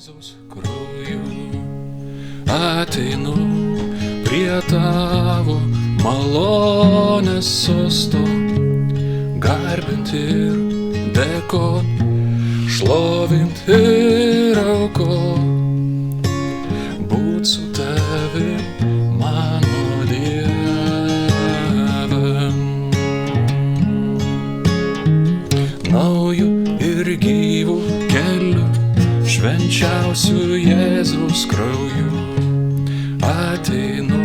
Jėzaus krauju ateinu prie tavo malonės sosto, garbint ir dėkot, šlovint ir aukot, būt su tavim, mano Dieve. Nauju ir gyvu keliu, švenčiausiu Jėzaus krauju ateinu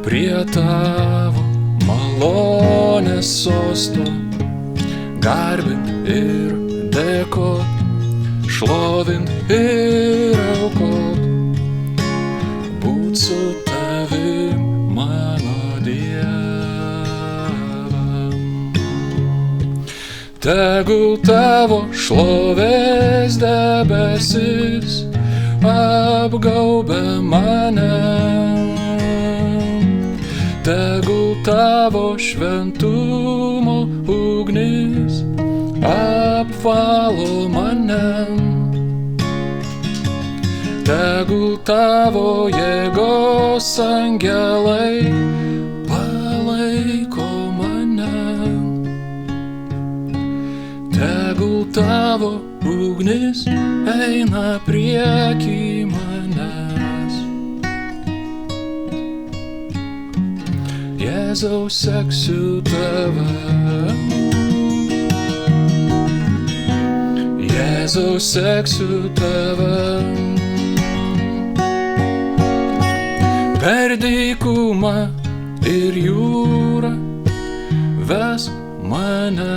prie tavo malonės sosto, garbint ir dėkot, šlovint ir aukot, būt su tavim, mano Dieve. Tegul tavo šlovės debesis apgaubia mane, tegul tavo šventumo ugnis apvalo mane, tegul tavo jėgos angelai palaiko mane, tegul tavo ugnis eina prieky manęs. Jėzau, seksiu tave, Jėzau, seksiu tave, per dykumą ir jūrą vesk mane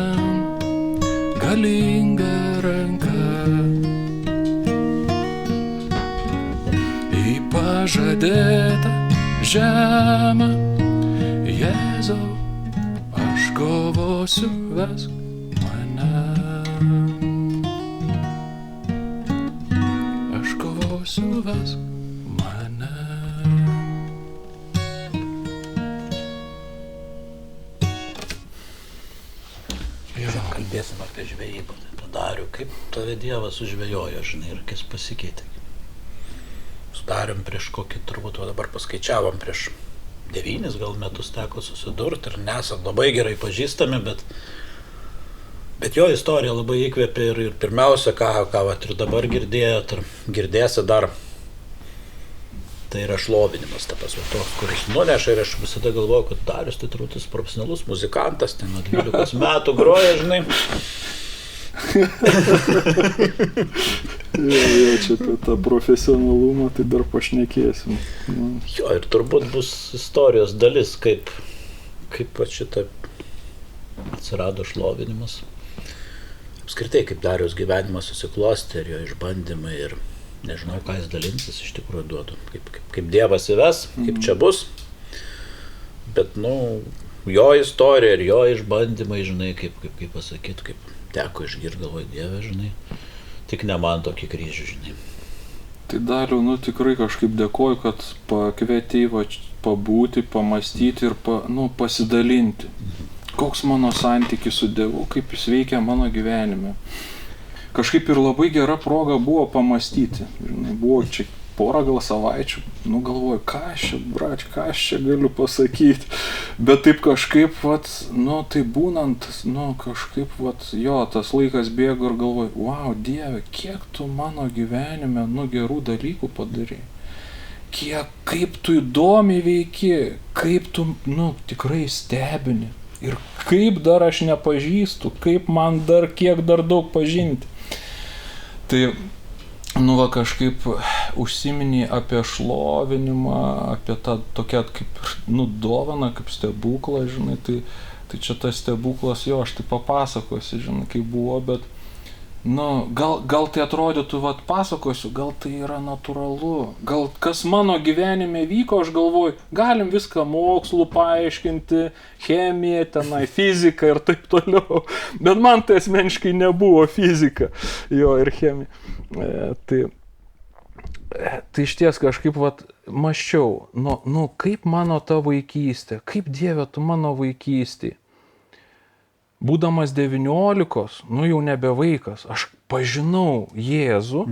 galinga ranka į pažadėtą žemę. Jėzau, aš kovosiu, vesk mane, aš kovosiu, vesk mane. Kalbėsim apie žvejybą. Dariau, kaip tave Dievas sužvejojo, žinai, ir kas pasikeitė? Sudarėm prieš kokį, turbūt dabar paskaičiavom, prieš 9 gal metus teko susidurti ir nesam labai gerai pažįstami, bet jo istorija labai įkvėpė ir pirmiausia, ką vat ir dabar girdėjot ir girdėsi dar, tai yra šlovinimas, ta prasme, toks, kuris nuneša, ir aš visada galvoju, kad Darius tai turbūt profesionalus muzikantas, ten nuo 12 metų groja, žinai. Čia tą profesionalumą tai dar pašnekėsim. Jo, ir turbūt bus istorijos dalis, kaip šitą atsirado šlovinimas. Apskritai, kaip Dariaus gyvenimas susiklostė ir jo išbandymai ir nežinau, ką jis dalinsis, iš tikrųjų duodu. Kaip Dievas įves, kaip čia bus. Bet, jo istorija ir jo išbandymai, žinai, kaip pasakyti, kaip teko išgirti, galvoju, Dieve, žinai, tik ne man tokį kryžių, žinai. Tai Dariau, tikrai kažkaip dėkoju, kad pakvietei pabūti, pamastyti ir pasidalinti. Koks mano santykis su Dievu, kaip jis veikia mano gyvenime. Kažkaip ir labai gera proga buvo pamastyti. Žinai, buvo čia porą gal savaičių, galvoju, ką aš čia galiu pasakyti. Bet taip kažkaip, tai būnant, kažkaip, tas laikas bėgo ir galvoju, wow, Dieve, kiek tu mano gyvenime, gerų dalykų padarai. Kaip tu įdomiai veiki, kaip tu, tikrai stebini. Ir kaip dar aš nepažįstu, kaip man kiek dar daug pažinti. Tai, kažkaip užsiminė apie šlovinimą, apie tą tokią kaip, dovaną, kaip stebuklą, žinai, tai čia tas stebuklas, jo, aš tai papasakosiu, žinai, kaip buvo, bet, gal tai atrodytų, pasakosiu, gal tai yra natūralu, gal kas mano gyvenime vyko, aš galvoju, galim viską mokslu paaiškinti, chemiją, tenai, fiziką ir taip toliau, bet man tai asmeniškai nebuvo fizika, jo, ir chemija. Tai iš ties kažkaip mąsčiau, kaip mano ta vaikystė, kaip Dieve tu mano vaikystėje. Būdamas 19, jau nebe vaikas, aš pažinau Jėzų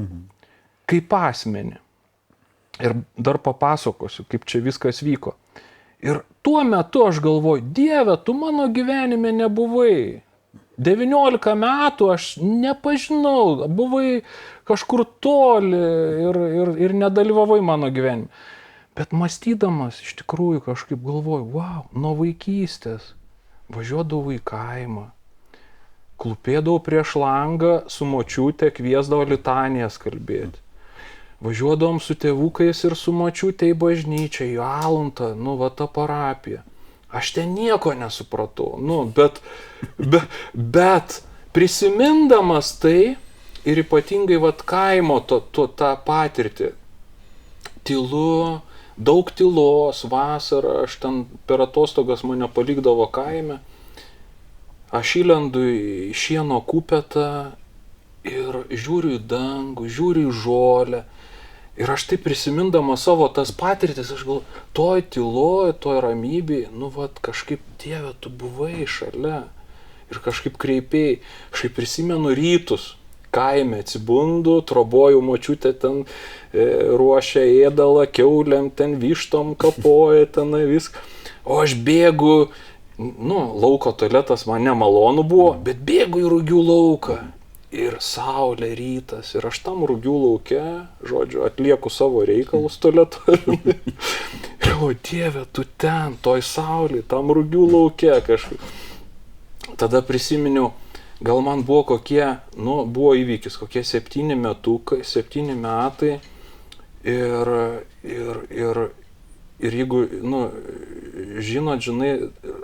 kaip asmenį. Ir dar papasakosiu, kaip čia viskas vyko. Ir tuo metu aš galvoju, Dieve, tu mano gyvenime nebuvai. 19 metų aš nepažinau, buvai kažkur toli ir nedalyvavai mano gyvenime. Bet mąstydamas iš tikrųjų kažkaip galvoju, wow, nuo vaikystės važiuodavau į kaimą, klūpėdavau prieš langą, su močiute kviesdavo litanijas kalbėti. Važiuodavom su tėvukais ir su močiute į bažnyčią, į Aluntą, tą parapiją. Aš ten nieko nesupratau, bet prisimindamas tai ir ypatingai kaimo tą patirtį, tylu, daug tylos, vasarą, aš ten per atostogas mane palikdavo kaime, aš įlendu į šieno kupetą ir žiūriu į dangų, žiūriu į žolę. Ir aš taip prisimindamas savo tas patirtis, aš galvoju, toj tyloj, toj ramybėj, kažkaip Dieve, tu buvai šalia. Ir kažkaip kreipėjai, aš prisimenu rytus, kaime atsibundu, troboju močiutė ten ruošia ėdalą, kiauliam, ten vištom kapoja, ten viską. O aš bėgu, lauko tualetas man nemalonu buvo, bet bėgu į Rugių lauką. Ir saulė, rytas, ir aš tam Rugių lauke, žodžiu, atlieku savo reikalus tualetu. Ir o Dieve, tu ten, toj saulė, tam Rugių lauke kažkaip. Tada prisiminiau, gal man buvo buvo įvykis, kokie 7 metai. Ir jeigu, žinai,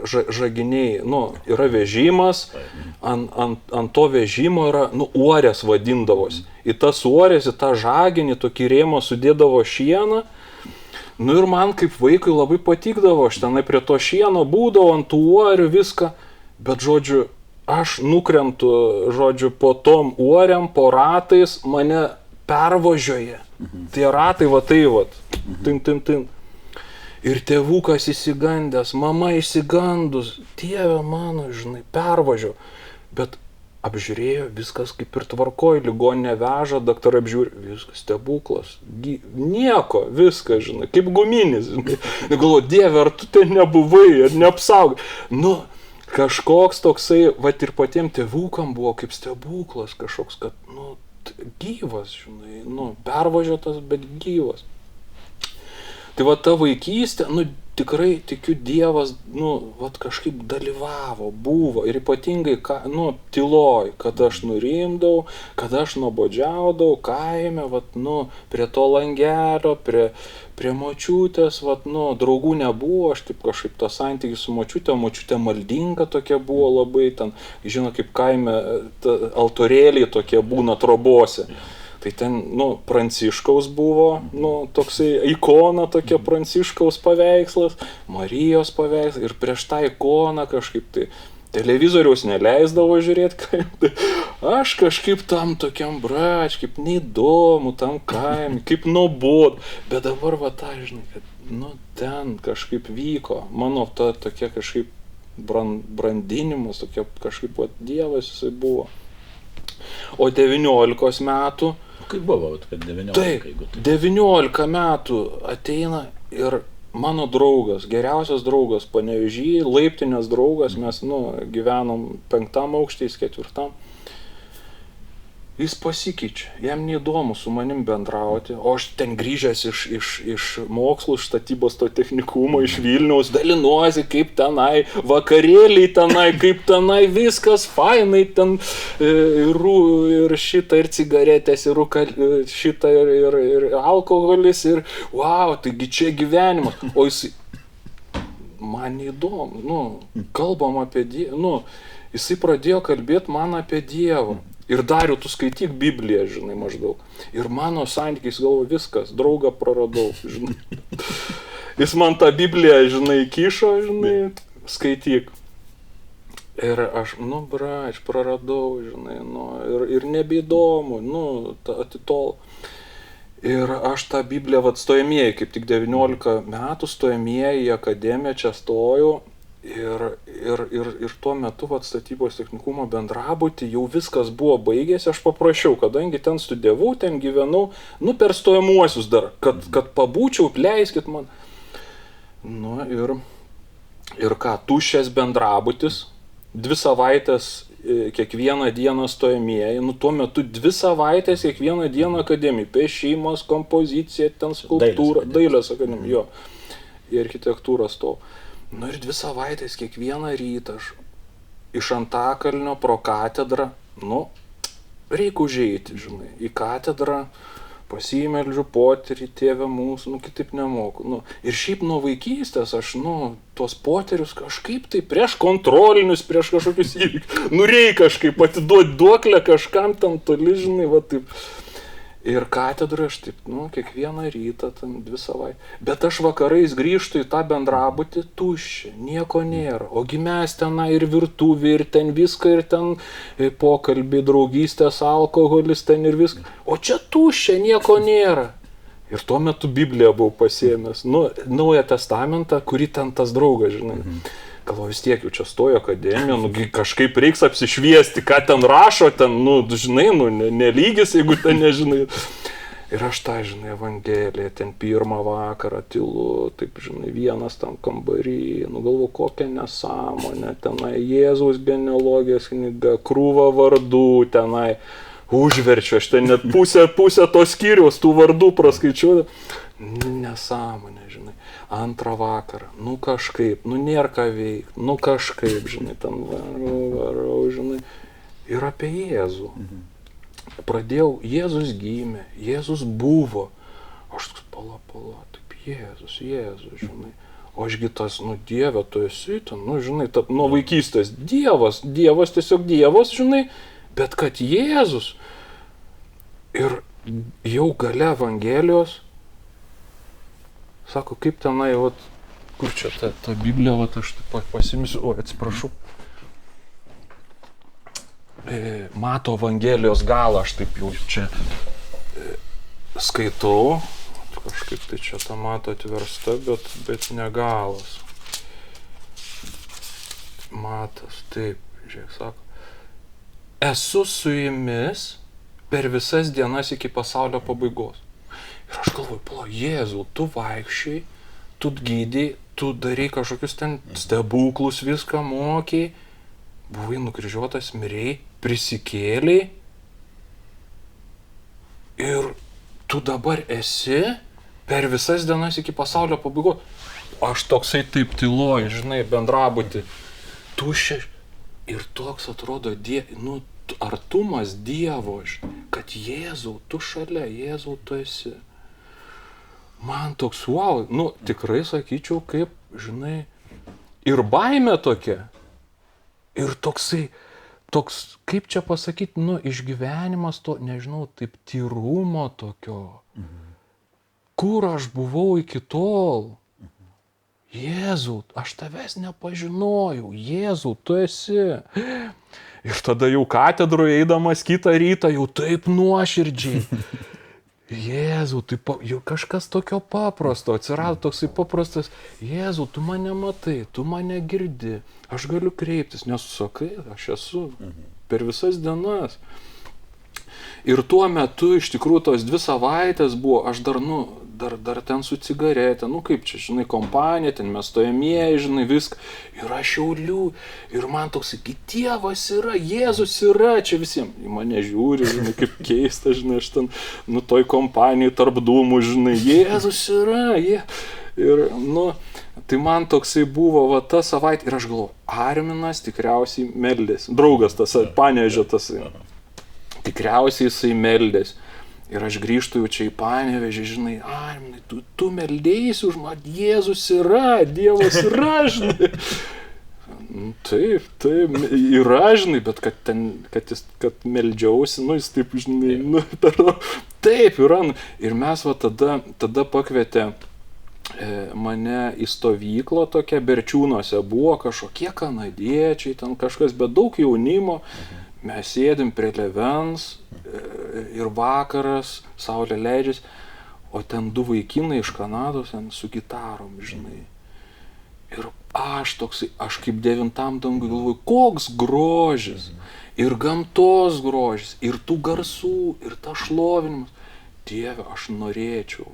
žaginiai, yra vežimas, ant to vežimo yra, uorės vadindavosi. Į tas uorės, į tą žaginį, tokį rėmą sudėdavo šieną. Ir man kaip vaikui labai patikdavo, aš tenai prie to šieno būdavo, ant tų uorių viską. Bet, žodžiu, aš nukrentu, po tom uoriam, po ratais, mane pervažiuoja. Tie ratai, tin. Ir tėvukas įsigandęs, mama įsigandus, Dieve mano, pervažiavo. Bet apžiūrėjo, viskas kaip ir tvarkoj, ligoninė veža, daktarai apžiūrė, viskas stebuklas. Nieko, viskas, kaip guminis. Galvoju, Dieve, ar tu ten nebuvai, ar neapsaugai. Kažkoks toksai, ir patiem tėvukam buvo kaip stebuklas kažkoks, kad, gyvas, pervažiuotas, bet gyvas. Tai ta vaikystė, tikrai tikiu Dievas, kažkaip dalyvavo, buvo ir ypatingai, tyloj, kad aš nurimdavau, kad aš nuobodžiaudavau kaime, prie to langelio, prie močiutės, draugų nebuvo, aš taip kažkaip tą santykį su močiutė maldinga tokia buvo labai, ten, kaip kaime altorėliai tokie būna trobose. Tai ten, Pranciškaus buvo, toksai ikona, tokia Pranciškaus paveikslas, Marijos paveikslas, ir prieš tą ikoną kažkaip tai televizoriaus neleisdavo žiūrėti, aš kažkaip tam tokiam kaip neįdomu, tam kaime, kaip nuobodu, bet dabar kad, ten kažkaip vyko, mano tokia kažkaip brandinimas, tokia kažkaip, Dievas jisai buvo. O 19 metų, kaip buvo, kad 19? Taip, 19 metų ateina ir mano draugas, geriausias draugas Panevėžy, laiptinės draugas, mes gyvenom 5 aukšte, 4. Jis pasikeičia, jam neįdomu su manim bendrauti, o aš ten grįžęs iš mokslų, iš statybos to technikumo, iš Vilniaus, dalinuosi, kaip tenai, vakarėliai tenai, kaip tenai, viskas fainai, ten ir šitą, ir cigaretės, ir šitą, ir alkoholis, ir wow, taigi čia gyvenimas. O jis, man neįdomu, kalbam apie Dievą, jisai pradėjo kalbėti man apie Dievą. Ir Dariau, tu skaityk Bibliją, maždaug. Ir mano santykiais galvoju, viskas, draugą praradau, Jis man tą Bibliją, kišo, skaityk. Ir aš, aš praradau, ir nebeįdomu, atitol. Ir aš tą Bibliją, stojamieji, kaip tik 19 metų stojamieji į akademiją, čia stojau. Ir tuo metu vat, statybos technikumo bendrabutį jau viskas buvo baigėsi, aš paprašiau, kadangi ten studijavau, ten gyvenau, per stojamuosius dar, kad pabūčiau, leiskit man. Nu ir ką, tuščias bendrabutis, 2 savaitės kiekvieną dieną stojamieji, tuo metu 2 savaitės kiekvieną dieną akademijai, piešimas, kompozicija, ten skulptūra, dailės akademija, jo, į architektūrą stovau. Ir 2 savaitės kiekvieną rytą aš iš Antakalnio pro katedrą, reikia užeiti, žinai, į katedrą, pasimeldžiu poterį, tėvę mūsų, kitaip nemoku. Ir šiaip nuo vaikystės aš, tos poterius kažkaip tai prieš kontrolinius, prieš kažkokius įvykius, reikia kažkaip atiduoti duoklę kažkam ten toli, žinai, va taip. Ir katedrą aš taip, kiekvieną rytą, ten 2 savaitės. Bet aš vakarais grįžtu į tą bendrabutį tuščią, nieko nėra. Ogi mes tenai ir virtuvė, ir ten viską, ir ten pokalbį, draugystės, alkoholis, ten ir viską. O čia tuščia, nieko nėra. Ir tuo metu Bibliją buvau pasiėmęs, Naują testamentą, kurį ten tas draugas, žinai. Galvoju, vis tiek jau čia stojo akademija, kažkaip reiks apsišviesti, ką ten rašo, ten, žinai, nelygis, jeigu ten nežinai. Ir aš tą, žinai, Evangeliją, ten 1 vakarą tylu, taip, žinai, vienas tam kambarį, galvoju, kokią nesąmonę, tenai Jėzaus genealogijos knyga, krūva vardų, tenai užverčiu, aš ten net pusę to skyriaus tų vardų praskaičiuoju. Nesąmonė, žinai. 2 vakarą, kažkaip, nėra ką veikti, kažkaip, žinai, ten varau, žinai. Ir apie Jėzų. Pradėjau, Jėzus gimė, Jėzus buvo. Aš pala, taip, Jėzus, žinai. O ašgi tas, Dieve, tu esi ten, žinai, nuo vaikystės Dievas, tiesiog Dievas, žinai, bet kad Jėzus. Ir jau gale Evangelijos, sako, kaip tenai, kur čia ta Biblija, aš taip pasimisiu, atsiprašau. Mato Evangelijos galą, aš taip jau čia skaitau, kažkaip tai čia ta Mato atversta, bet ne galas. Matas, taip, žiūrėk, sako, esu su jumis per visas dienas iki pasaulio pabaigos. Ir aš galvoju, Jėzau, tu vaikščiai, tu gydai, tu darai kažkokius ten stebuklus, viską mokiai, buvai nukryžiuotas, mirei, prisikėliai. Ir tu dabar esi per visas dienas iki pasaulio pabaigos. Aš toksai taip tyloju, žinai, bendrabutį. Tuščias. Ir toks atrodo, artumas Dievo, kad Jėzau, tu šalia, Jėzau, tu esi. Man toks, wow, tikrai sakyčiau, kaip, žinai, ir baimė tokia, ir toksai, kaip čia pasakyti, išgyvenimas to, nežinau, taip tyrumo tokio, kur aš buvau iki tol. Jėzau, aš tavęs nepažinojau, Jėzau, tu esi. Ir tada jau katedroje eidamas kitą rytą, jau taip nuoširdžiai. Jėzau, jau kažkas tokio paprasto, atsirado toksai paprastas, Jėzau, tu mane matai, tu mane girdi, aš galiu kreiptis, nes sakai, aš esu per visas dienas. Ir tuo metu iš tikrųjų tos 2 savaitės buvo, aš dar ten su cigaretė, kaip čia, žinai, kompanija, ten mes stojamieji, žinai, viską. Ir aš jau ir man toks, Dievas yra, Jėzus yra, čia visiems. Į mane žiūri, žinai, kaip keista, žinai, aš ten, toj kompanijai tarp dūmų, žinai, Jėzus yra, Ir, tai man toksai buvo, ta savaitė, ir aš galvoju, Arminas tikriausiai meldėsi, draugas tas, Panevėžio tas, tikriausiai jisai meldėsi. Ir aš grįžtu jau čia į Panevėžį, žinai, Arminai, tu meldėsi už mane, Jėzus yra, Dievas yra, žinai. Taip, yra, žinai, bet kad meldžiausi, jis taip, žinai, taip yra. Ir mes tada pakvietė mane į stovyklą tokia, Berčiūnuose buvo kažkokie kanadiečiai, ten kažkas, bet daug jaunimo. Mes sėdim prie levens ir vakaras, saulė leidžiasi, o ten 2 vaikinai iš Kanados su gitarom, žinai. Ir aš kaip 9 dangui galvoju, koks grožis. Ir gamtos grožis, ir tų garsų, ir ta šlovinimas. Dieve, aš norėčiau,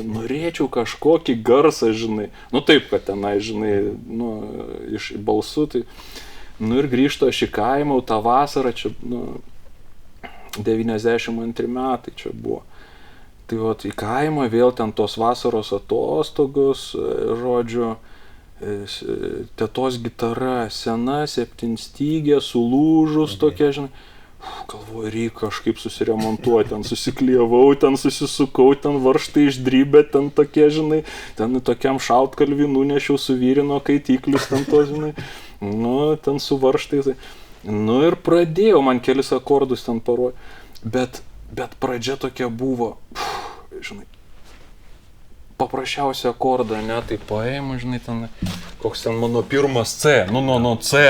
norėčiau kažkokį garsą, Nu taip, kad tenai, iš balsų, tai. Ir grįžtu aš į kaimą, tą vasarą, čia, 92 metai čia buvo. Tai vat į kaimą vėl ten tos vasaros atostogos, žodžiu, tetos gitara sena, 7-stygė, sulūžus tokia, galvoju, reikia kažkaip susiremontuoti, ten susiklijavau, ten susisukau, ten varžtai išdrybė, ten tokie, ten tokiam šaltkalvį nunešiau, suvirino kaitiklius, ten to, ten su varžtais. Ir pradėjau, man kelis akordus ten parodė, bet pradžia tokia buvo, paprasčiausia akordą, ne, tai paėmė, ten, koks ten mano pirmas C, nuo C,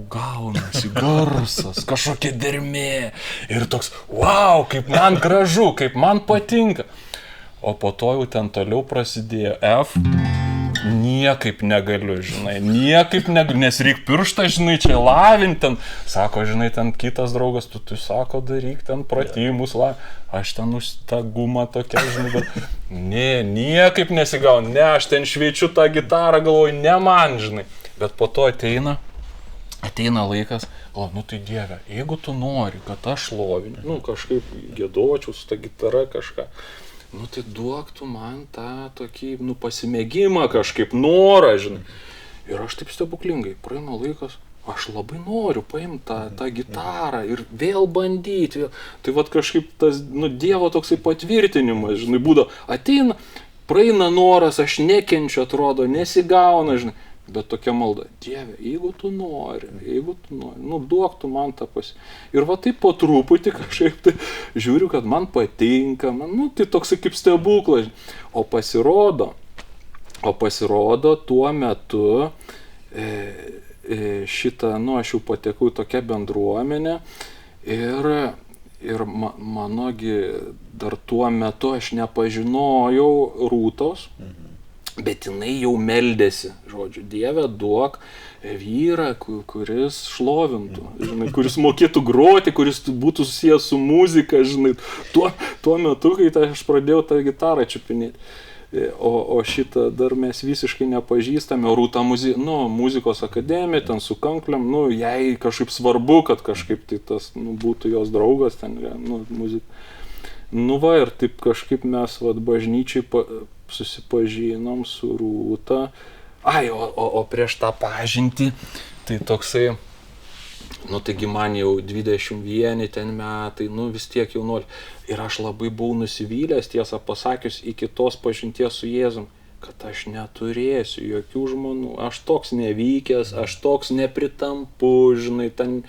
gaunasi garsas, kažkokia dermė ir toks, kaip man gražu, kaip man patinka. O po to jau ten toliau prasidėjo F, niekaip negaliu, niekaip negaliu, nes reik pirštą, čia lavinti, ten, sako, ten kitas draugas, tu sako, daryk ten pratimus, aš ten už tą gumą tokia, bet ne, niekaip nesigaunu, ne, aš ten šveičiu tą gitarą, galvoju, ne man, bet po to ateina laikas, tai Dieve, jeigu tu nori, kad aš šloviniu, kažkaip giedočiau su ta gitara kažką, tai duok tu man tą tokį, pasimėgimą kažkaip, norą, Ir aš taip stebuklingai, praeina laikas, aš labai noriu paimti tą gitarą ir vėl bandyti. Tai vat kažkaip tas, Dievo toksai patvirtinimas, būdo, ateina, praeina noras, aš nekenčiu, atrodo, nesigauna, Bet tokia malda, Dieve, jeigu tu nori, duok tu man tą Ir va taip po truputį kažkaip tai žiūriu, kad man patinka, tai toksai kaip stebuklas. O pasirodo tuo metu šitą, aš jau patekau į tokią bendruomenę ir manogi dar tuo metu aš nepažinojau Rūtos. Bet jinai jau meldėsi, Dieve, duok vyrą, kuris šlovintų, kuris mokėtų groti, kuris būtų susijęs su muzika, tuo metu, kai aš pradėjau tą gitarą čiupinėti. O šitą dar mes visiškai nepažįstame, Rūta muzikos akademija, ten su kankliam, jai kažkaip svarbu, kad kažkaip tai tas būtų jos draugas, ten, muzika. Ir taip kažkaip mes bažnyčiai susipažinom su Rūta. O prieš tą pažintį, tai toksai, taigi man jau 21 ten metai, vis tiek jaunuolį. Ir aš labai buvau nusivylęs, tiesą pasakius, iki tos pažinties su Jėzum, kad aš neturėsiu jokių žmonų, aš toks nevykęs, aš toks nepritampu, ten...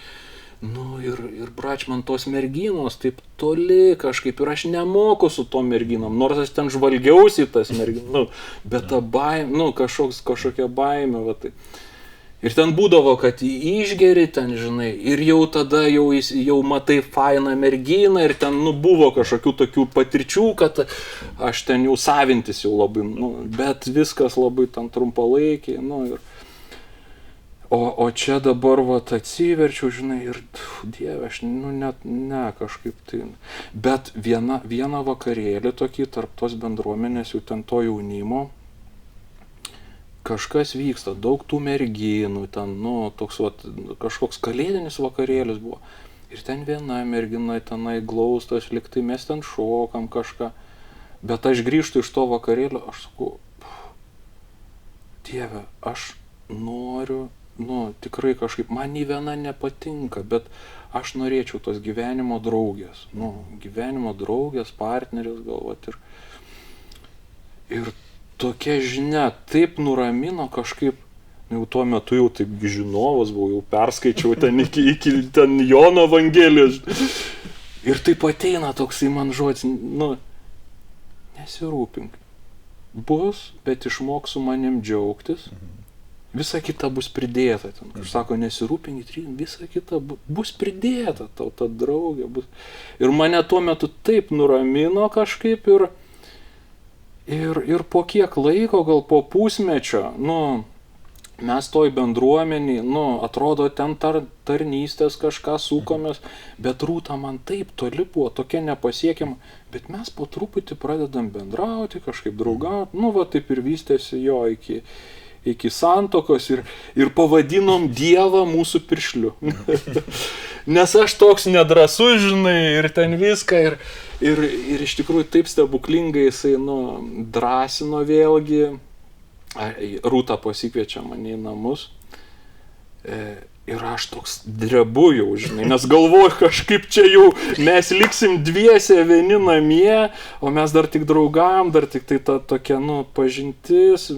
Ir brač, man tos merginos taip toli kažkaip, ir aš nemoku su tom merginom, nors aš ten žvalgiausi tas merginos, bet ta baimė, kažkokia baimė, va tai. Ir ten būdavo, kad išgeri ten, ir jau tada jau matai fainą merginą, ir ten, buvo kažkokių tokių patirčių, kad aš ten jau savintis jau labai, bet viskas labai ten trumpalaikiai, ir... O čia dabar atsiverčiau, ir Dieve, aš net kažkaip tai. Bet vieną vakarėlį tokį tarp tos bendruomenės, jau ten to jaunimo, kažkas vyksta, daug tų merginų, ten, toks kažkoks kalėdinis vakarėlis buvo. Ir ten viena mergina tenai glaustas, liktai mes ten šokam kažką. Bet aš grįžtu iš to vakarėlio, aš sakau, Dieve, aš noriu, tikrai kažkaip, man nei viena nepatinka, bet aš norėčiau tos gyvenimo draugės, gyvenimo draugės, partnerės galvot. Ir tokia žinia taip nuramino kažkaip, jau tuo metu jau taip žinovas buvau, jau perskaičiau ten iki ten Jono Evangelijos. Ir taip ateina toksai man žodis, nesirūpink, bus, bet išmok su manim džiaugtis. Visa kita bus pridėta. Aš sako, nesirūpinkit, visa kita bus pridėta, tau ta draugė bus. Ir mane tuo metu taip nuramino kažkaip Ir po kiek laiko, gal po pusmečio, mes toj bendruomeniai, atrodo, ten tarnystės kažką sukomės, bet Rūta man taip toli buvo, tokia nepasiekiama, bet mes po truputį pradedam bendrauti, kažkaip draugauti, taip ir vystėsi jo iki santokos ir pavadinom Dievą mūsų piršliu. Nes aš toks nedrasus, žinai, ir ten viską, ir iš tikrųjų taip stebuklingai jisai, drąsino vėlgi. Rūta pasikviečia mane į namus ir aš toks drebu jau, žinai, nes galvoju, kažkaip čia jau mes liksim dviese vieni namie, o mes dar tik draugavom, dar tik tai ta tokia, pažintis,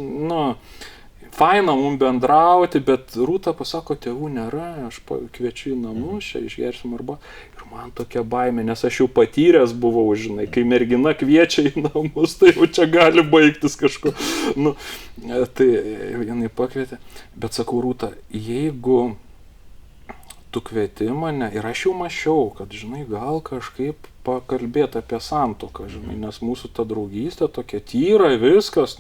faina mums bendrauti, bet Rūta pasako, tėvų nėra, aš kviečiu į namus, čia išgersim arba. Ir man tokia baimė, nes aš jau patyręs buvau, žinai, kai mergina kviečia į namus, tai jau čia gali baigtis kažko. Tai jinai pakvietė, bet sakau, Rūta, jeigu tu kvieti mane, ir aš jau mačiau, kad, žinai, gal kažkaip pakalbėti apie santuoką, žinai, nes mūsų ta draugystė tokia tyra, viskas,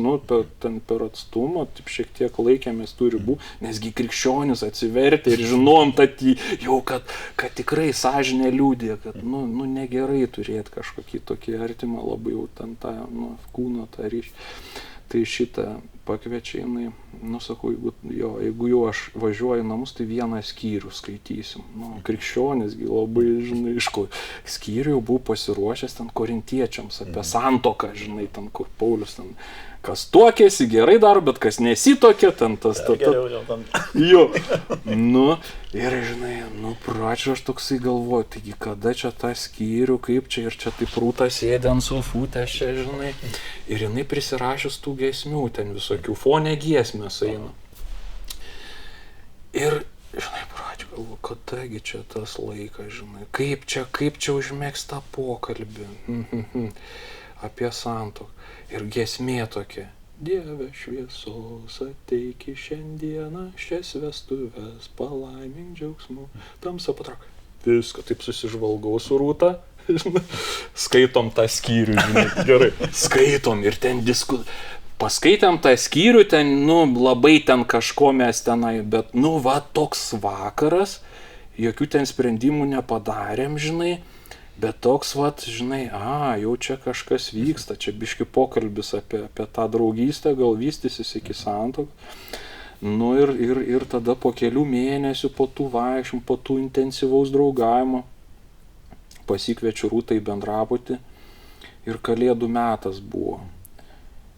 ten per atstumą, taip šiek tiek laikėmės tų ribų, nesgi krikščionis atsivertė ir žinom jau, kad tikrai sąžinė liūdė, kad, negerai turėti kažkokį tokį artimą, labai jau ten tą, kūno tą ryšį. Tai šitą pakviečia jinai, sakau, jeigu jau aš važiuoju į namus, tai vieną skyrių skaitysim. Krikščionisgi labai, žinai, iš ko skyrių jau buvau pasiruošęs ten korintiečiams apie santuoką, žinai, ten kur Paulius ten, kas tuokėsi, gerai daro, bet kas nesitokė, ten tas. Jo. Ir, žinai, pradžio aš toksai galvoju, taigi kada čia tą skyrių, kaip čia, ir čia taip Rūta sėdė ant sofutės čia, žinai. Ir jinai prisirašęs tų giesmių, ten visokių fonė giesmės eina. Ir, žinai, pradžio galvoju, kadagi čia tas laikas, žinai, kaip čia užmėgst tą pokalbį apie santuoką. Ir giesmė tokia. Dieve šviesos, ateiki šiandieną šias vestuves, palaimink džiaugsmu, tamsa patrauk. Viską taip susižvalgau su Rūta, skaitom tą skyrių, žinai, gerai. Skaitom ir ten paskaitėm tą skyrių, ten, labai ten kažko mes tenai, bet, toks vakaras, jokių ten sprendimų nepadarėm, žinai. Bet toks, žinai, jau čia kažkas vyksta, čia biški pokalbis apie tą draugystę, gal vystysis iki santuokos. Ir tada po kelių mėnesių, po tų vaikščiojimų, po tų intensyvaus draugavimo, pasikviečiu Rūtą į bendrabutį ir kalėdų metas buvo.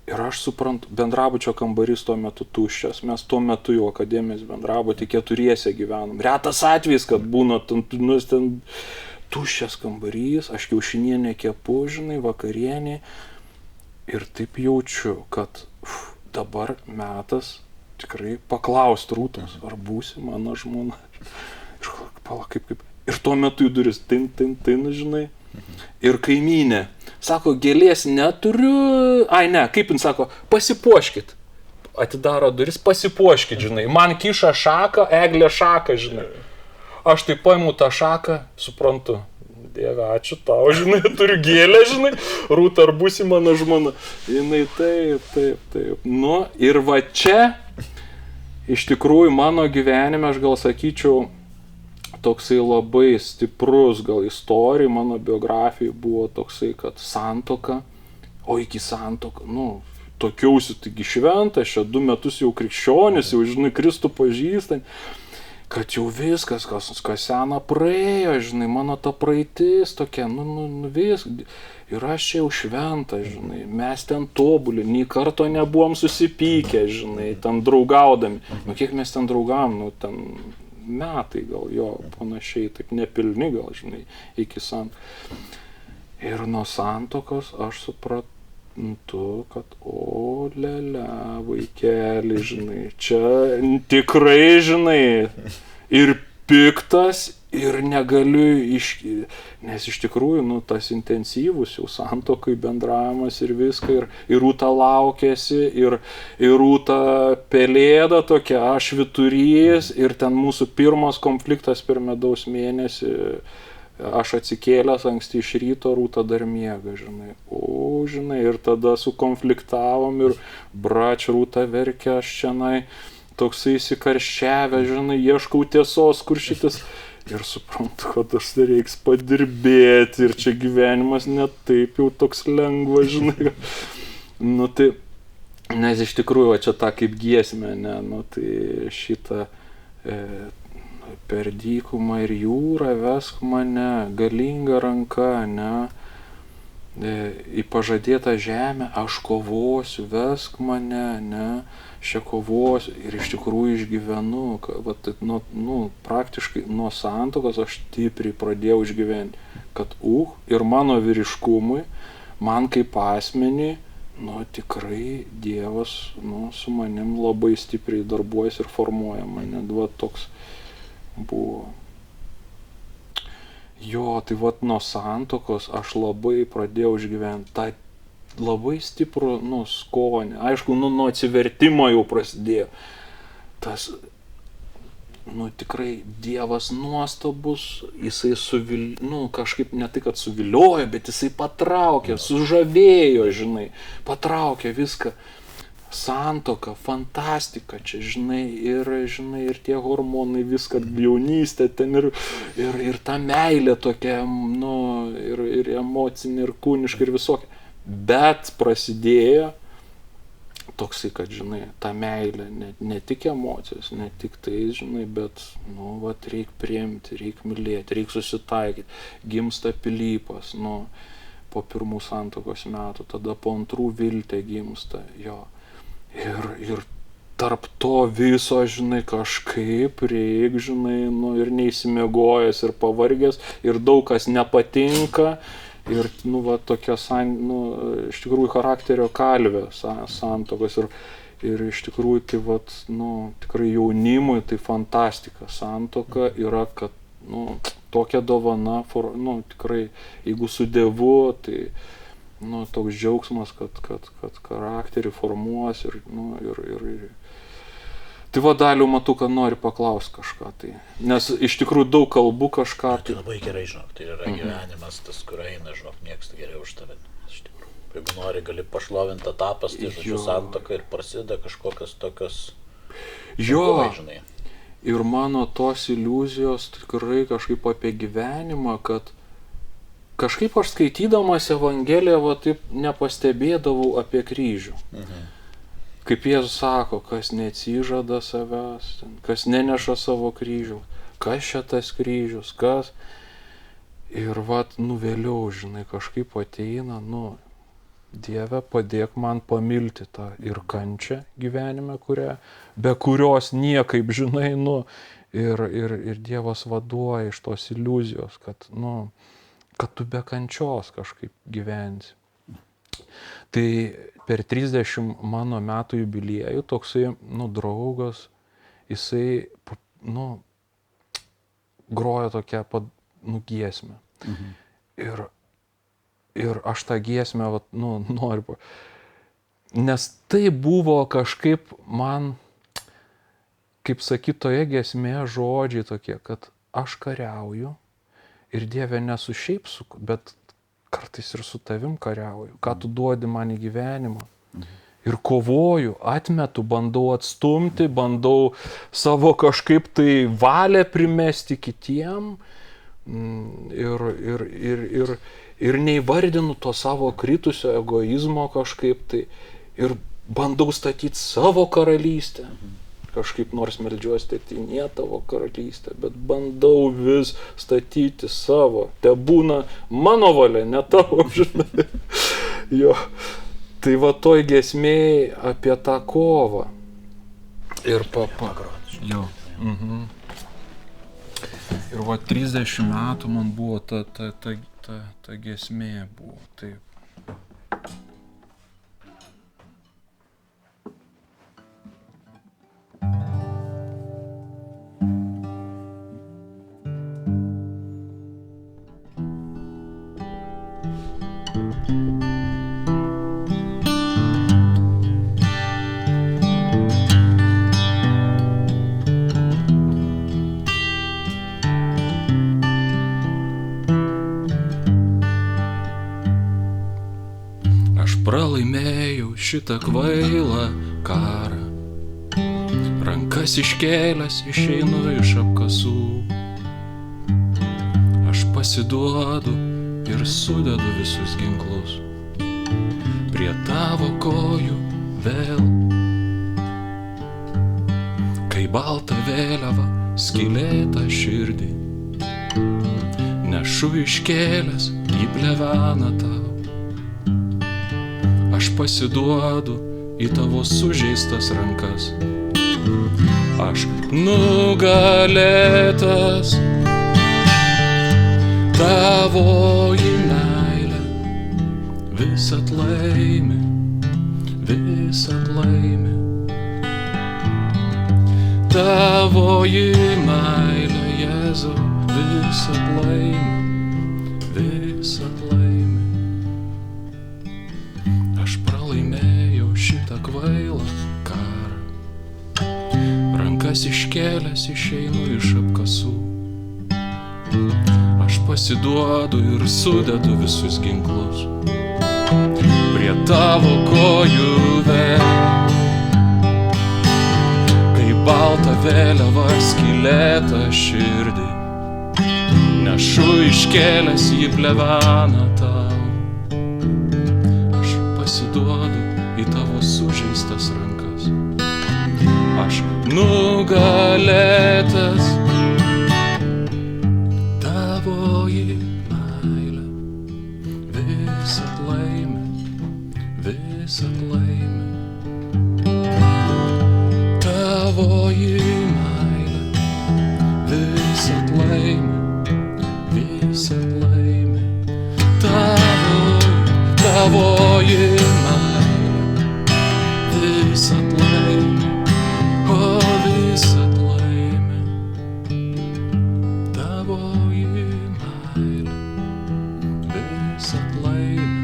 Ir aš suprantu, bendrabučio kambarys tuo metu tuščias, mes tuo metu jau akademijos bendrabutį keturiese gyvenom. Retas atvejis, kad būna ten tuščias kambarys, aš kiaušinienę kepu, žinai, vakarienė. Ir taip jaučiu, kad dabar metas tikrai paklausti Rūtos, ar būsi mano žmona. Kaip. Ir tuo metu į duris, tin, žinai. Ir kaimynė sako, gėlės neturiu. Kaip jin sako, pasipuoškit. Atidaro duris, pasipuoškit, žinai. Man kiša šaką, eglė šaką, žinai. Aš taip paimu tą šaką, suprantu. Dieve, ačiū tau, žinai, turiu gėlę, žinai. Rūta, ar būsi mano žmona? Jinai taip. Ir va čia, iš tikrųjų, mano gyvenime, aš gal sakyčiau, toksai labai stiprus gal istorija, mano biografija buvo toksai, kad santuoka, o iki santuoka, tokiausi taigi šventas, čia 2 metus jau krikščionis, jau, žinai, Kristų pažįstant, kad jau viskas, kas sena praėjo, žinai, mano ta praeitis tokia, vis, ir aš čia jau šventas, žinai, mes ten tobuli, nei karto nebuvom susipykę, žinai, ten draugaudami. Kiek mes ten draugavom, ten metai gal, jo, panašiai, taip nepilni gal, žinai, iki santuokos. Ir nuo santuokos aš supratau, kad vaikeli, žinai, čia tikrai, žinai, ir piktas, ir negaliu nes iš tikrųjų, tas intensyvus jau santuokai bendravimas ir viską, ir Rūta laukėsi, ir Rūta pelėda tokia, aš vyturys, ir ten mūsų pirmas konfliktas per medaus mėnesį aš atsikėlęs anksti iš ryto, Rūta dar miega, žinai. O, žinai, ir tada sukonfliktavom ir brač Rūta verkia, aš čianai toksai įsikarščiavę, žinai, ieškau tiesos, kur šitas. Ir suprantu, kad aš reiks padirbėti ir čia gyvenimas net taip jau toks lengva, žinai. Nu tai, nes iš tikrųjų, čia ta kaip giesmė, ne, nu tai šitą per dykumą ir jūrą vesk mane, galinga ranka, ne, į pažadėtą žemę aš kovosiu, vesk mane, ne, aš čia kovosiu ir iš tikrųjų išgyvenu, vat, praktiškai nuo santuokos aš stipriai pradėjau išgyventi, kad ir mano vyriškumui, man kaip asmeniui, tikrai Dievas, su manim labai stipriai darbuojasi ir formuoja mane, toks buvo. Jo, tai nuo santuokos aš labai pradėjau išgyventi tą labai stiprų, skonį. Aišku, nuo atsivertimo jau prasidėjo. Tas, tikrai Dievas nuostabus, jisai kažkaip ne tai, kad suviliojo, bet jisai patraukė, sužavėjo, žinai, patraukė viską. Santuoka, fantastika čia, žinai, ir tie hormonai, viską, jaunystė ten, ir ta meilė tokia, ir emocinė, ir kūniška, ir visokia. Bet prasidėjo toksai, kad, žinai, ta meilė, ne tik emocijos, ne tik tai, žinai, bet, reik priimti, reik mylėti, reik susitaikyti. Gimsta Pilypas, po pirmų santuokos metų, tada po antrų Viltė gimsta, jo. Ir tarp to viso, žinai, kažkaip reik, žinai, ir neįsimiegojęs, ir pavargęs, ir daug kas nepatinka. Ir, tokia, iš tikrųjų, charakterio kalvė santuokos. Ir iš tikrųjų, tai, tikrai jaunimui, tai fantastika. Santuoka yra, kad, tokia dovana, tikrai, jeigu su Dievu, tai, toks džiaugsmas, kad charakterį formuos ir. Tai Daliau, matau, kad nori paklausti kažką, tai. Nes iš tikrųjų daug kalbų kažką. Tai labai gerai, žinok, tai yra gyvenimas tas, kur eina, žinok, nieks geriau už tave. Iš tikrųjų. Jeigu nori, gali pašlovinti etapas, tai žodžiu santuoka ir prasideda kažkokios tokios. Jo. Žinai. Ir mano tos iliuzijos tikrai kažkaip apie gyvenimą, kad kažkaip aš skaitydamas Evangeliją, taip nepastebėdavau apie kryžių. Kaip Jėzus sako, kas neatsižada savęs, kas neneša savo kryžių, kas čia tas kryžius, kas. Ir vėliau, žinai, kažkaip ateina, Dieve, padėk man pamilti tą ir kančią gyvenime, be kurios niekaip, žinai, ir Dievas vaduoja iš tos iliuzijos, kad tu be kančios kažkaip gyvensi. Tai per 30 mano metų jubiliejų toksai, draugas, jisai, grojo tokią, giesmę. Ir aš tą giesmę, noriu, nes tai buvo kažkaip man, kaip sakyt, toje giesmėje žodžiai tokie, kad aš kariauju ir Dieve nesu šiaip, bet kartais ir su tavim kariauju, ką tu duodi man į gyvenimą. Ir kovoju, atmetu, bandau atstumti, bandau savo kažkaip tai valią primesti kitiem ir neįvardinu to savo kritusio egoizmo kažkaip tai ir bandau statyti savo karalystę. Kažkaip nors meldžiuosi, tetinė tavo karalystė, bet bandau vis statyti savo. Te būna mano valia, ne tavo, žinai. Jo. Tai toj giesmėj apie tą kovą. Ir Jo. Ir 30 metų man buvo ta giesmė buvo. Taip. pralaimėjau šitą kvailą karą. Rankas iškėlęs išeinu iš apkasų. Aš pasiduodu ir sudedu visus ginklus prie tavo kojų vėl. Kai balta vėliava skylėta širdį nešu iškėlęs į pleveną tau. Aš pasiduodu į tavo sužeistas rankas. Aš nugalėtas, tavoji meilė visad laimi, visad laimi. Tavoji meilė, Jėzau, visad laimi, visad laimi. Aš pralaimėjau šitą kvailą karą. Rankas iškėlęs išeinu iš apkasų. Aš pasiduodu ir sudedu visus ginklus prie tavo kojų vėl. Kai balta vėliava skylėta širdį nešu iškėlęs į pleveną tau. Aš pasiduodu į tavo sužeistas rankas. Aš nugalėtas, tavoji meilė visad laimi, visad laimi. Tavoji meilė visad laimi, visad laimi. Tavoji meilė visad laimi, o visad laimi. Tavoji meilė visad laimi,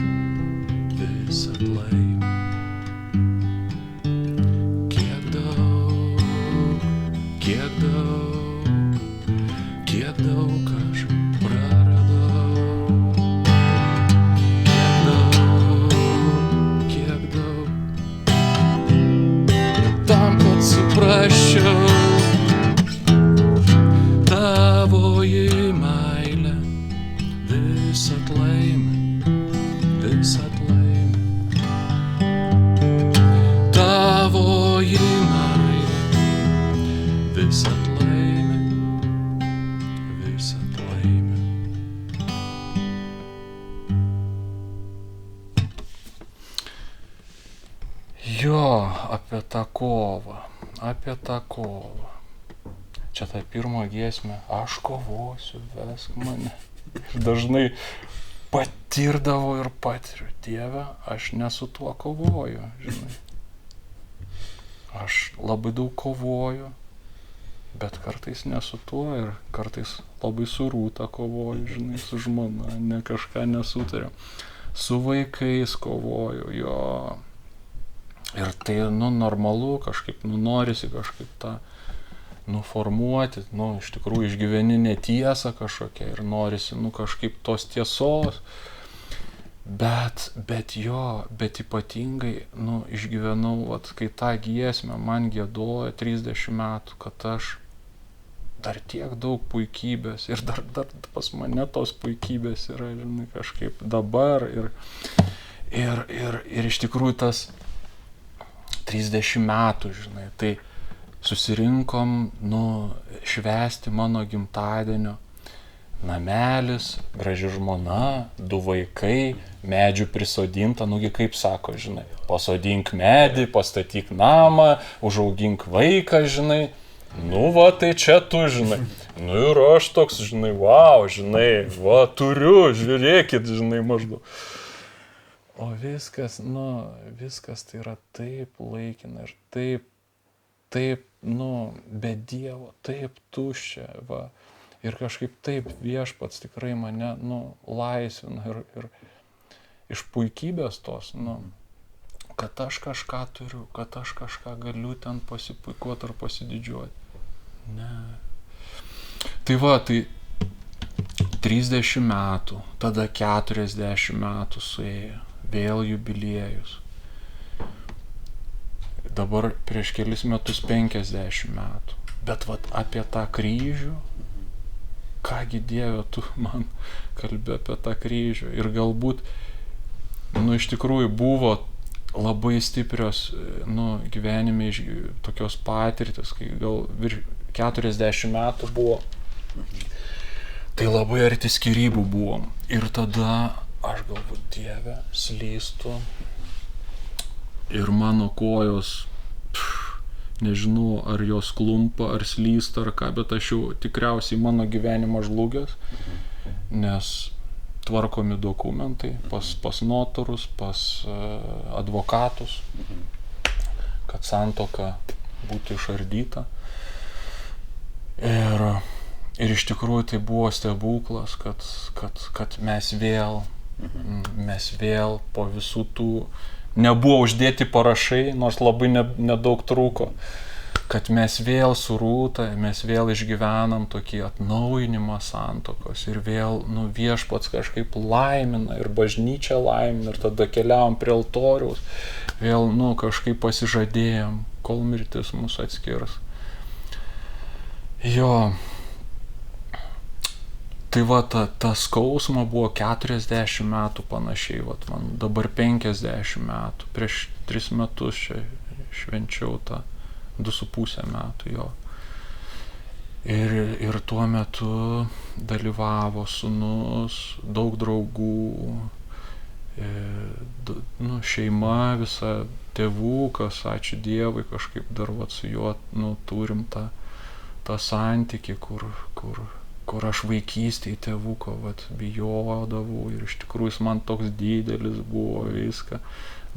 visad laimi. Kiek daug aš praradau. Kiek daug tam, kad suprasčiau. Tavoji meilė visad laimi, visad laimi. Tavoji meilė visad laimi, visad laimi. Jo, apie tą kovą. Čia ta pirma giesmė, aš kovosiu, vesk mane. Ir dažnai patirdavau ir patiriu, Dieve, aš ne su tuo kovoju, žinai. Aš labai daug kovoju, bet kartais ne su tuo ir kartais labai su Rūta kovoju, žinai, su žmona, ne kažką nesutariu. Su vaikais kovoju, jo. Ir tai, normalu kažkaip, norisi kažkaip tą nuformuoti, iš tikrųjų išgyveni netiesą kažkokią ir norisi, kažkaip tos tiesos. Bet ypatingai, išgyvenau, kai tą giesmę man giedoja 30 metų, kad aš dar tiek daug puikybės ir dar pas mane tos puikybės yra, žinai, kažkaip dabar ir iš tikrųjų tas 30 metų, žinai, tai susirinkom, švęsti mano gimtadienio. Namelis, graži žmona, 2 vaikai, medžių prisodinta, kaip sako, žinai, pasodink medį, pastatyk namą, užaugink vaiką, žinai. Tai čia tu, žinai. Ir aš toks, žinai, wow, žinai, turiu, žiūrėkit, žinai, maždaug. O viskas tai yra taip laikina ir taip, be Dievo, taip tuščia, va. Ir kažkaip taip viešpats tikrai mane, laisvina ir iš puikybės tos, kad aš kažką turiu, kad aš kažką galiu ten pasipuikuoti ar pasididžiuoti. Ne. Tai 30 metų, tada 40 metų suėjo. vėl jubiliejus. Dabar prieš kelis metus 50 metų. Bet vat apie tą kryžių, kągi Dieve, tu man kalbi apie tą kryžių. Ir galbūt, iš tikrųjų buvo labai stiprios, gyvenime tokios patirtis, kai gal virš 40 metų buvo, tai labai arti skyrybų buvom. Ir tada aš galbūt, Dieve, slystu ir mano kojos, nežinau, ar jos klumpa, ar slysta, ar ką, bet aš jau tikriausiai mano gyvenimas žlugęs, nes tvarkomi dokumentai pas notarus, pas advokatus, kad santuoka būtų išardyta. Ir iš tikrųjų tai buvo stebuklas, kad mes vėl po visų tų, nebuvo uždėti parašai, nors labai nedaug trūko, kad mes vėl su Rūta, mes vėl išgyvenam tokį atnaujinimą santuokos ir vėl viešpats kažkaip laimina ir bažnyčia laimina ir tada keliavom prie altoriaus, vėl kažkaip pasižadėjom, kol mirtis mūsų atskirs. Jo. Tai va, ta skausma buvo 40 metų panašiai, man dabar 50 metų, prieš 3 metus čia švenčiau tą 2,5 metų jo. Ir tuo metu dalyvavo sūnus, daug draugų, šeima, visa tėvukas, ačiū Dievui, kažkaip dar su juo turim tą santykį, kur aš vaikystėje tėvuko bijodavau ir iš tikrųjų jis man toks didelis buvo viską.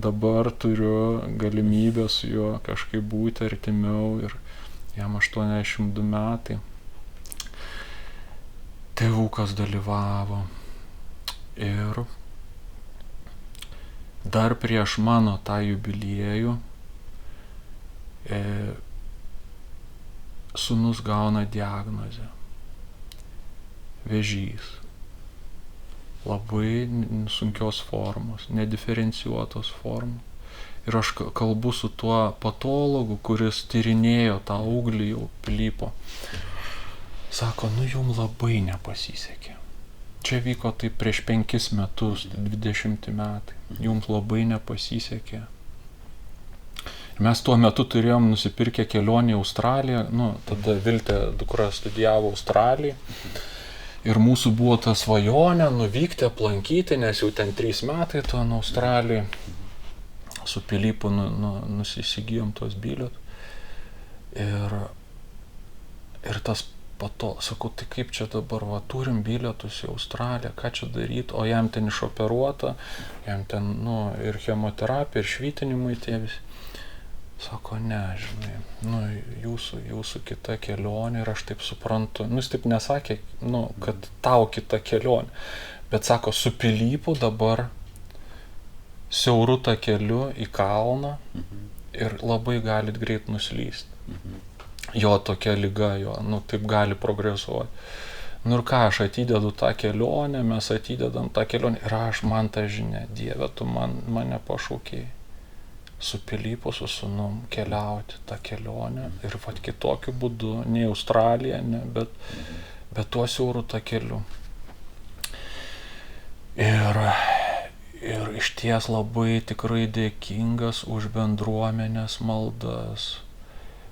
Dabar turiu galimybę su juo kažkaip būti artimiau ir jam 82 metai. Tėvukas dalyvavo ir dar prieš mano tą jubiliejų sūnus gauna diagnozę. Vėžys. Labai sunkios formos, nediferencijuotos formos. Ir aš kalbu su tuo patologu, kuris tyrinėjo tą auglį jau Pilypo. Sako, jum labai nepasisekė. Čia vyko tai prieš 5 metus, 20 metai. Jums labai nepasisekė. Mes tuo metu turėjom nusipirkę kelionę į Australiją, tada Viltė dukra studijavo Australijai. Ir mūsų buvo ta svajonė nuvykti, aplankyti, nes jau ten 3 metai to Australijai. Su Pilypu nusisigijom tos bilietus. Ir tas sakau, tai kaip čia dabar, turim bilietus į Australiją, ką čia daryti, o jam ten išoperuota, jam ten, ir chemoterapija, ir švitinimai tie visi. Sako, ne, žinai, jūsų kita kelionė ir aš taip suprantu, jis taip nesakė, kad tau kita kelionė, bet sako, su Pilypu dabar siauru takeliu į kalną ir labai galit greit nuslysti. Jo tokia liga, taip gali progresuoti. Ir ką, aš atidedu tą kelionę, mes atidedam tą kelionę ir man tą žinia, Dieve, tu mane pašaukėjai. Su Pilypu, su sūnum keliauti tą kelionę ir kitokiu būdu, ne į Australiją, bet tuo siauru takeliu. Ir iš ties labai tikrai dėkingas už bendruomenės maldas,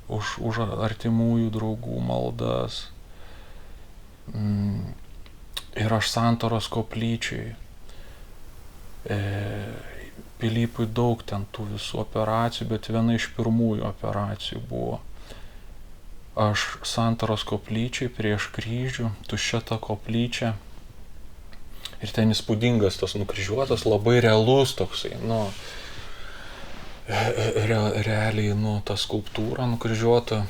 už artimųjų draugų maldas. Ir aš Santaros koplyčiai. Pilypui daug ten tų visų operacijų, bet viena iš pirmųjų operacijų buvo. Aš Santaros koplyčiai prieš kryžių, tuščia ta koplyčia. Ir ten įspūdingas tas nukryžiuotas, labai realus toksai, realiai, ta skulptūra nukryžiuota.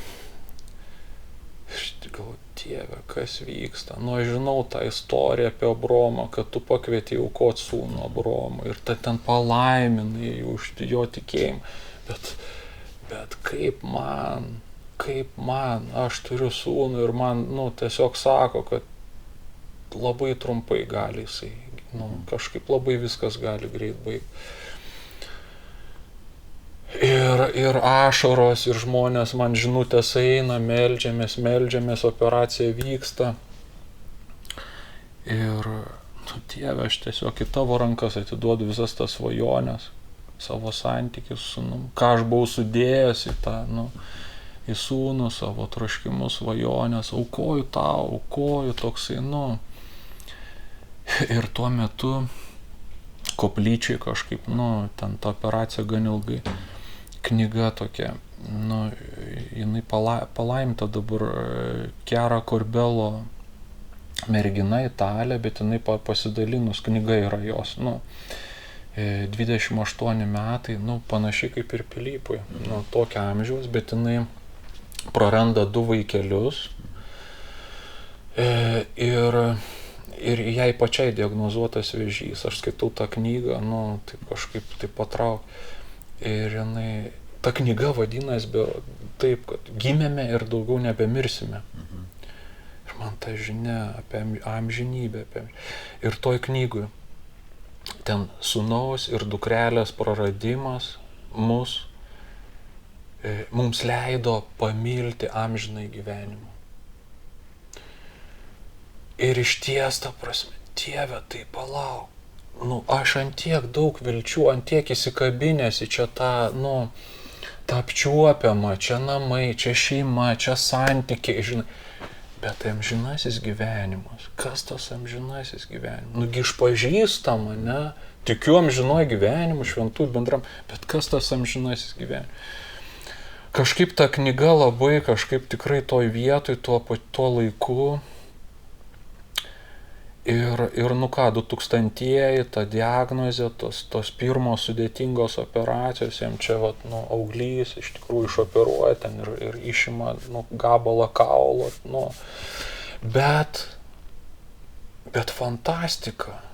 Aš galvoju, Dieve, kas vyksta? Aš žinau tą istoriją apie Abromą, kad tu pakvietei aukot sūnų Abromą ir ten palaiminai už jo tikėjimą. Bet kaip man, aš turiu sūnų ir man, tiesiog sako, kad labai trumpai gali jisai Kažkaip labai viskas gali greit baigti. Ir ašaros, ir žmonės man žinutės eina, meldžiamės, operacija vyksta. Ir, Dieve, aš tiesiog į tavo rankas atiduodu visas tas svajonės, savo santykius su sūnum, ką aš buvau sudėjęs į tą, į sūnų, savo troškimus, svajonės, aukoju toksai, Ir tuo metu koplyčiai kažkaip, ten ta operacija gan ilgai, knyga tokia, jinai palaimta dabar Chiara Corbello mergina Italė, bet jinai pasidalinus, knyga yra jos, 28 metai, panašiai kaip ir Pilypui, tokio amžiaus, bet jinai praranda 2 vaikelius ir jai pačiai diagnozuotas vėžys. Aš skaitau tą knygą, taip kažkaip taip patrauk. Ir jinai, ta knyga vadinasi taip, kad gimėme ir daugiau nebemirsime. Ir man ta žinia apie amžinybę. Ir toj knygui ten sūnaus ir dukrelės praradimas mums leido pamilti amžinai gyvenimą. Ir išties, ta prasme, Dieve, tai palauk. Aš ant tiek daug vilčių, ant tiek įsikabinęs į čia tą apčiuopiamą, čia namai, čia šeima, čia santykiai, žinai. Bet amžinasis gyvenimas. Kas tas amžinasis gyvenimas? Išpažįstama, ne? Tikiu amžinoj gyvenimu, šventųjų bendram. Bet kas tas amžinasis gyvenimas? Kažkaip ta knyga labai, tikrai toj vietoj, tuo laiku. Ir 2000-ieji, ta diagnozė, tos pirmos sudėtingos operacijos, jam čia auglys iš tikrųjų išoperuoja ten ir išima gabalą kaulo. Bet fantastika.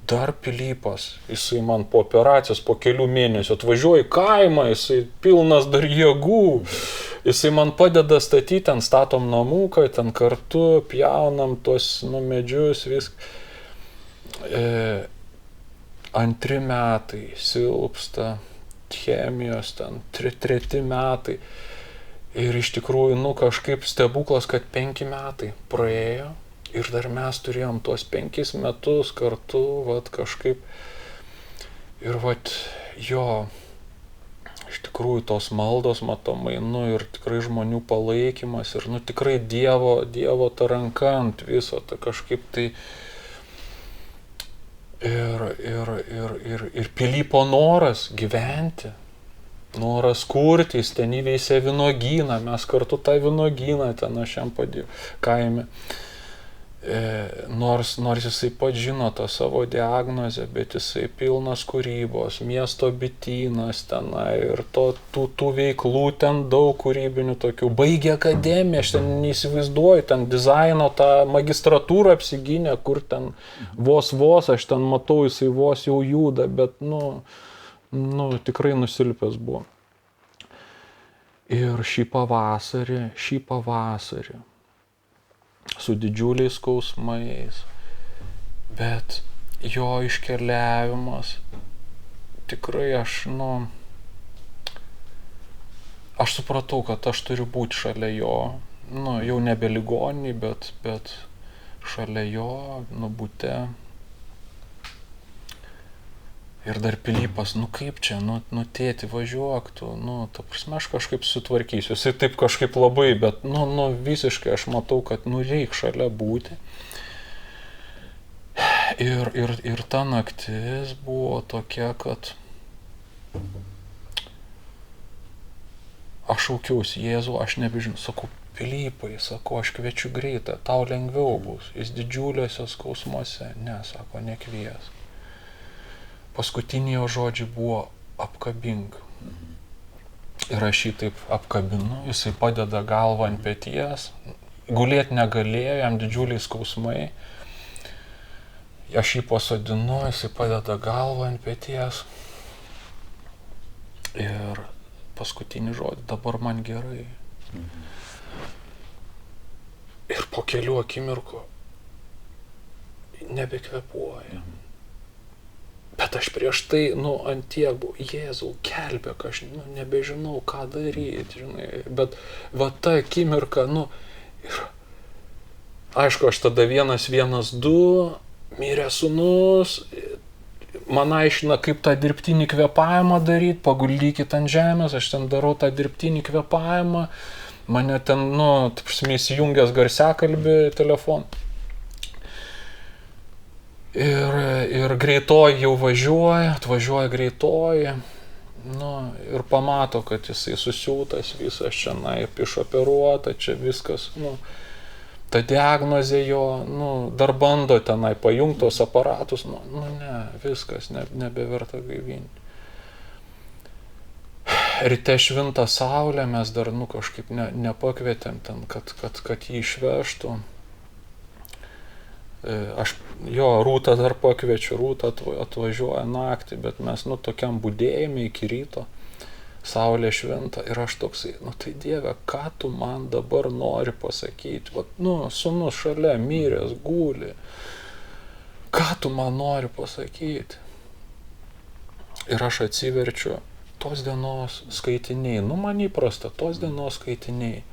Dar Pilypas, jisai man po operacijos, po kelių mėnesių atvažiuoja į kaimą, jisai pilnas dar jėgų. Jisai man padeda statyti, ten statom namuką, ten kartu pjaunam tuos medžius, viską. 2 metai silpsta, chemijos, ten 3 metai. Ir iš tikrųjų, kažkaip stebuklas, kad 5 metai praėjo. Ir dar mes turėjom tuos 5 metus kartu, kažkaip. Ir iš tikrųjų tos maldos matomai, ir tikrai žmonių palaikymas, ir tikrai Dievo ta ranka ant viso, tai kažkaip tai. Ir Pilypo noras gyventi, noras kurti, jis ten įveisė vynuogyną, mes kartu tą vynuogyną ten aš jam padėjau kaime. Nors jisai pats žino tą savo diagnozę, bet jisai pilnas kūrybos, miesto bitynas tenai ir tų veiklų ten daug kūrybinių tokių. Baigė akademiją, aš ten neįsivaizduoju, ten dizaino tą magistratūrą apsigynė, kur ten vos, aš ten matau, jisai vos jau juda, bet tikrai nusilpęs buvo. Ir šį pavasarį, su didžiuliais skausmais, bet jo iškeliavimas, tikrai aš supratau, kad aš turiu būti šalia jo, jau nebe ligoninėj, bet šalia jo, bute. Ir dar Pilypas, kaip čia, tėti, važiuok tu, ta prasme, aš kažkaip sutvarkysiu. Jisai taip kažkaip labai, bet, visiškai aš matau, kad, reik šalia būti. Ir ta naktis buvo tokia, kad aš šaukiausi, Jėzau, aš nebežinau, sakau, Pilypai, sakau, aš kviečiu greitą, tau lengviau bus, jis didžiuliuose skausmuose, ne, sako, nekvies. Paskutiniai jo žodžiai buvo apkabink. Ir aš jį taip apkabinu, jisai padeda galvą ant peties, gulėti negalėjo, jam didžiuliai skausmai. Aš jį pasodinu, jisai padeda galvą ant peties. Ir paskutinį žodį, dabar man gerai. Ir po kelių akimirkų nebekvėpuoja. Bet aš prieš tai, ant tiek buvau, Jėzau, gelbėk, aš, nebežinau, ką daryti, žinai. Bet va ta akimirka, ir aišku, aš tada 112, mirė sūnus, man aiškina, kaip tą dirbtinį kvėpavimą daryti, paguldykit ant žemės, aš ten darau tą dirbtinį kvėpavimą, mane ten, įsijungęs garsiakalbį telefoną. Ir greitoji jau atvažiuoja greitoji, ir pamato, kad jisai susiūtas, visas čia, išoperuota, čia viskas, ta diagnozė jo, dar bando tenai pajungtos aparatus, ne, viskas, nebeverta gaivinti. Ryte švinta saulė, mes dar, kažkaip nepakvietėm ten, kad jį išvežtų. Aš Rūtą dar pakviečiu, Rūta atvažiuoja naktį, bet mes, tokiam budėjime iki ryto, saulė švinta ir aš toksai, tai Dieve, ką tu man dabar nori pasakyti, sūnus šalia, miręs, guli, ką tu man nori pasakyti? Ir aš atsiverčiu tos dienos skaitiniai, man įprasta, tos dienos skaitiniai,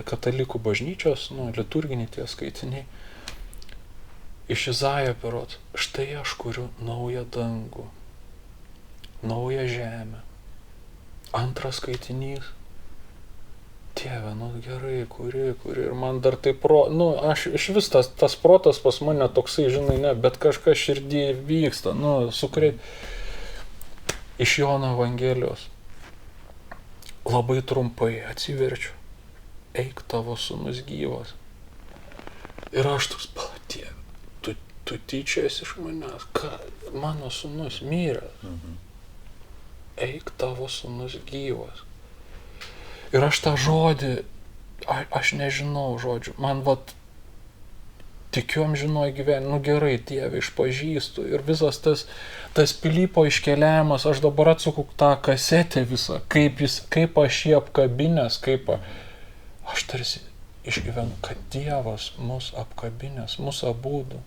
katalikų bažnyčios, liturginiai tie skaitiniai, iš Izaijo berods, štai aš kuriu naują dangų, naują žemę. Antras skaitinys, Dieve, gerai, kuri, ir man dar taip aš iš vis tas protas pas mane toksai, žinai, bet kažkas širdį vyksta, iš Jono Evangelijos. Labai trumpai atsiverčiu, eik, tavo sūnus gyvas. Ir aš toks, Dieve, tu tyčias iš manęs, mano sūnus miręs. Eik, tavo sūnus gyvas. Ir aš tą žodį, aš nežinau žodžių, man tikiu amžinoj gyvenime, gerai, Dieve, išpažįstu. Ir visas tas Pilypo iškeliavimas, aš dabar atsuku tą kasetę visą, kaip aš jį apkabinęs, aš tarsi išgyvenu, kad Dievas mus apkabinęs, mus abudu.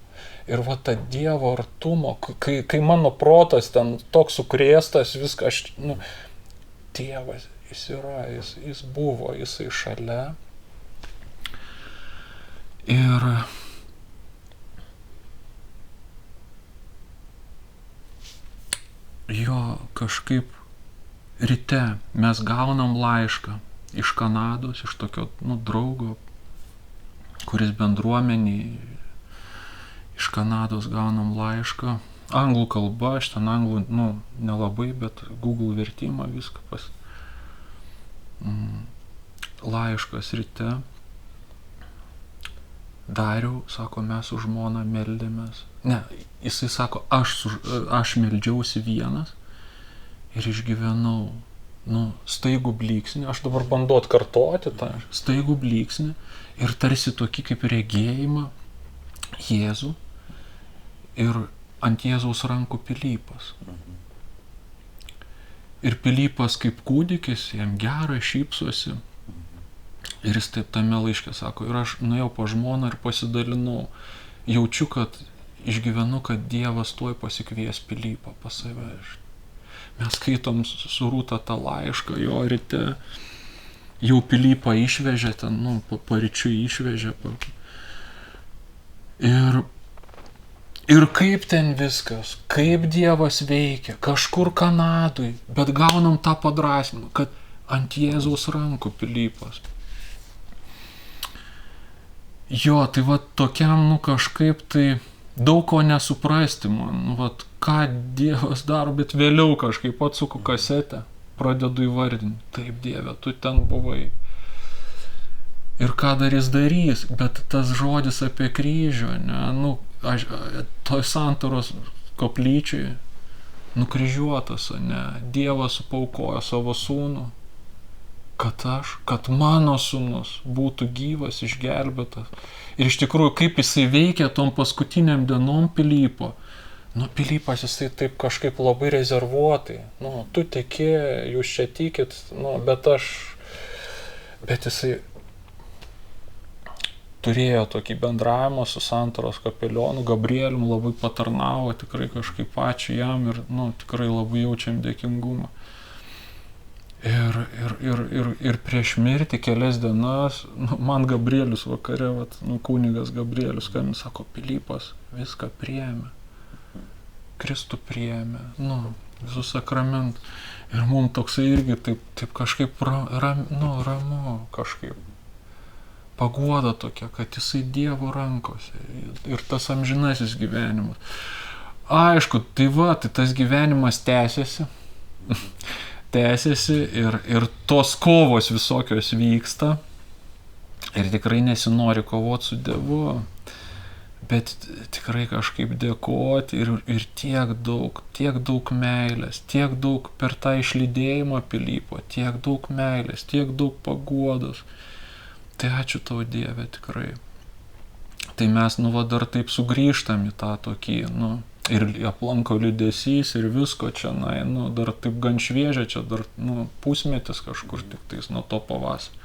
Ir ta Dievo artumo, kai mano protas ten toks sukrėstas, viską aš, Dievas, jis yra, jis buvo, jisai šalia. Ir kažkaip ryte mes gaunam laišką iš Kanados, iš tokio, draugo, kuris bendruomeniai iš Kanados gaunam laišką, anglų kalba, aš ten anglų, nelabai, bet Google vertimą viską laiškas ryte. Dariau, sako, mes su žmona meldėmės. Ne, jisai sako, aš meldžiausi vienas ir išgyvenau, staigų blyksnį, aš dabar bandau atkartoti tą staigų blyksnį ir tarsi tokį kaip regėjimą Jėzų ir ant Jėzaus rankų Pilypas. Ir Pilypas kaip kūdikis, jam gera, šypsosi. Ir jis taip tame laiške sako, ir aš nuėjau pa žmoną ir pasidalinau. Jaučiu, kad išgyvenu, kad Dievas tuoj pasikvies Pilypą pas save. Mes skaitom su Rūta tą laišką, jo ryte jau Pilypą išvežė ten, paryčiui išvežė. Ir kaip ten viskas, kaip Dievas veikia, kažkur Kanadui, bet gaunam tą padrąsinimą, kad ant Jėzaus rankų Pilypas. Jo, tai tokiam, kažkaip tai daug ko nesuprasti man, ką Dievas daro, bet vėliau kažkaip atsuku kasetę, pradedu įvardinti, taip Dieve, tu ten buvai. Ir ką dar jis darys, bet tas žodis apie kryžių, toj santaros koplyčiai, nukryžiuotas, Dievas supaukojo savo sūnų, kad mano sūnus būtų gyvas, išgelbėtas. Ir iš tikrųjų, kaip jisai veikia tom paskutiniam dienom Pilypo, Pilypas jisai taip kažkaip labai rezervuotai, tu tiki, jūs čia tikit, bet jisai turėjo tokį bendravimą su Santaros kapelionu Gabrielium, labai patarnavo, tikrai kažkaip ačiū jam ir, tikrai labai jaučiam dėkingumą. Ir prieš mirtį kelias dienas, man Gabrielius vakare, kunigas Gabrielius, kam jis sako, Pilypas viską priėmė, Kristų priėmė, visus sakramentus. Ir mums toksai irgi taip kažkaip ramu kažkaip. Paguoda tokia, kad jisai Dievo rankose ir tas amžinasis gyvenimas. Aišku, tai tas gyvenimas tęsiasi ir tos kovos visokios vyksta ir tikrai nesinori kovoti su Dievu, bet tikrai kažkaip dėkoti ir tiek daug meilės, tiek daug per tą išlydėjimą Pilypo, tiek daug meilės, tiek daug paguodos. Tai ačiū tau Dieve tikrai. Tai mes dar taip sugrįžtam į tą tokį, ir aplanko liūdesys ir visko čia, dar taip gan šviežia, čia dar pusmetis kažkur tik tais nuo to pavasario.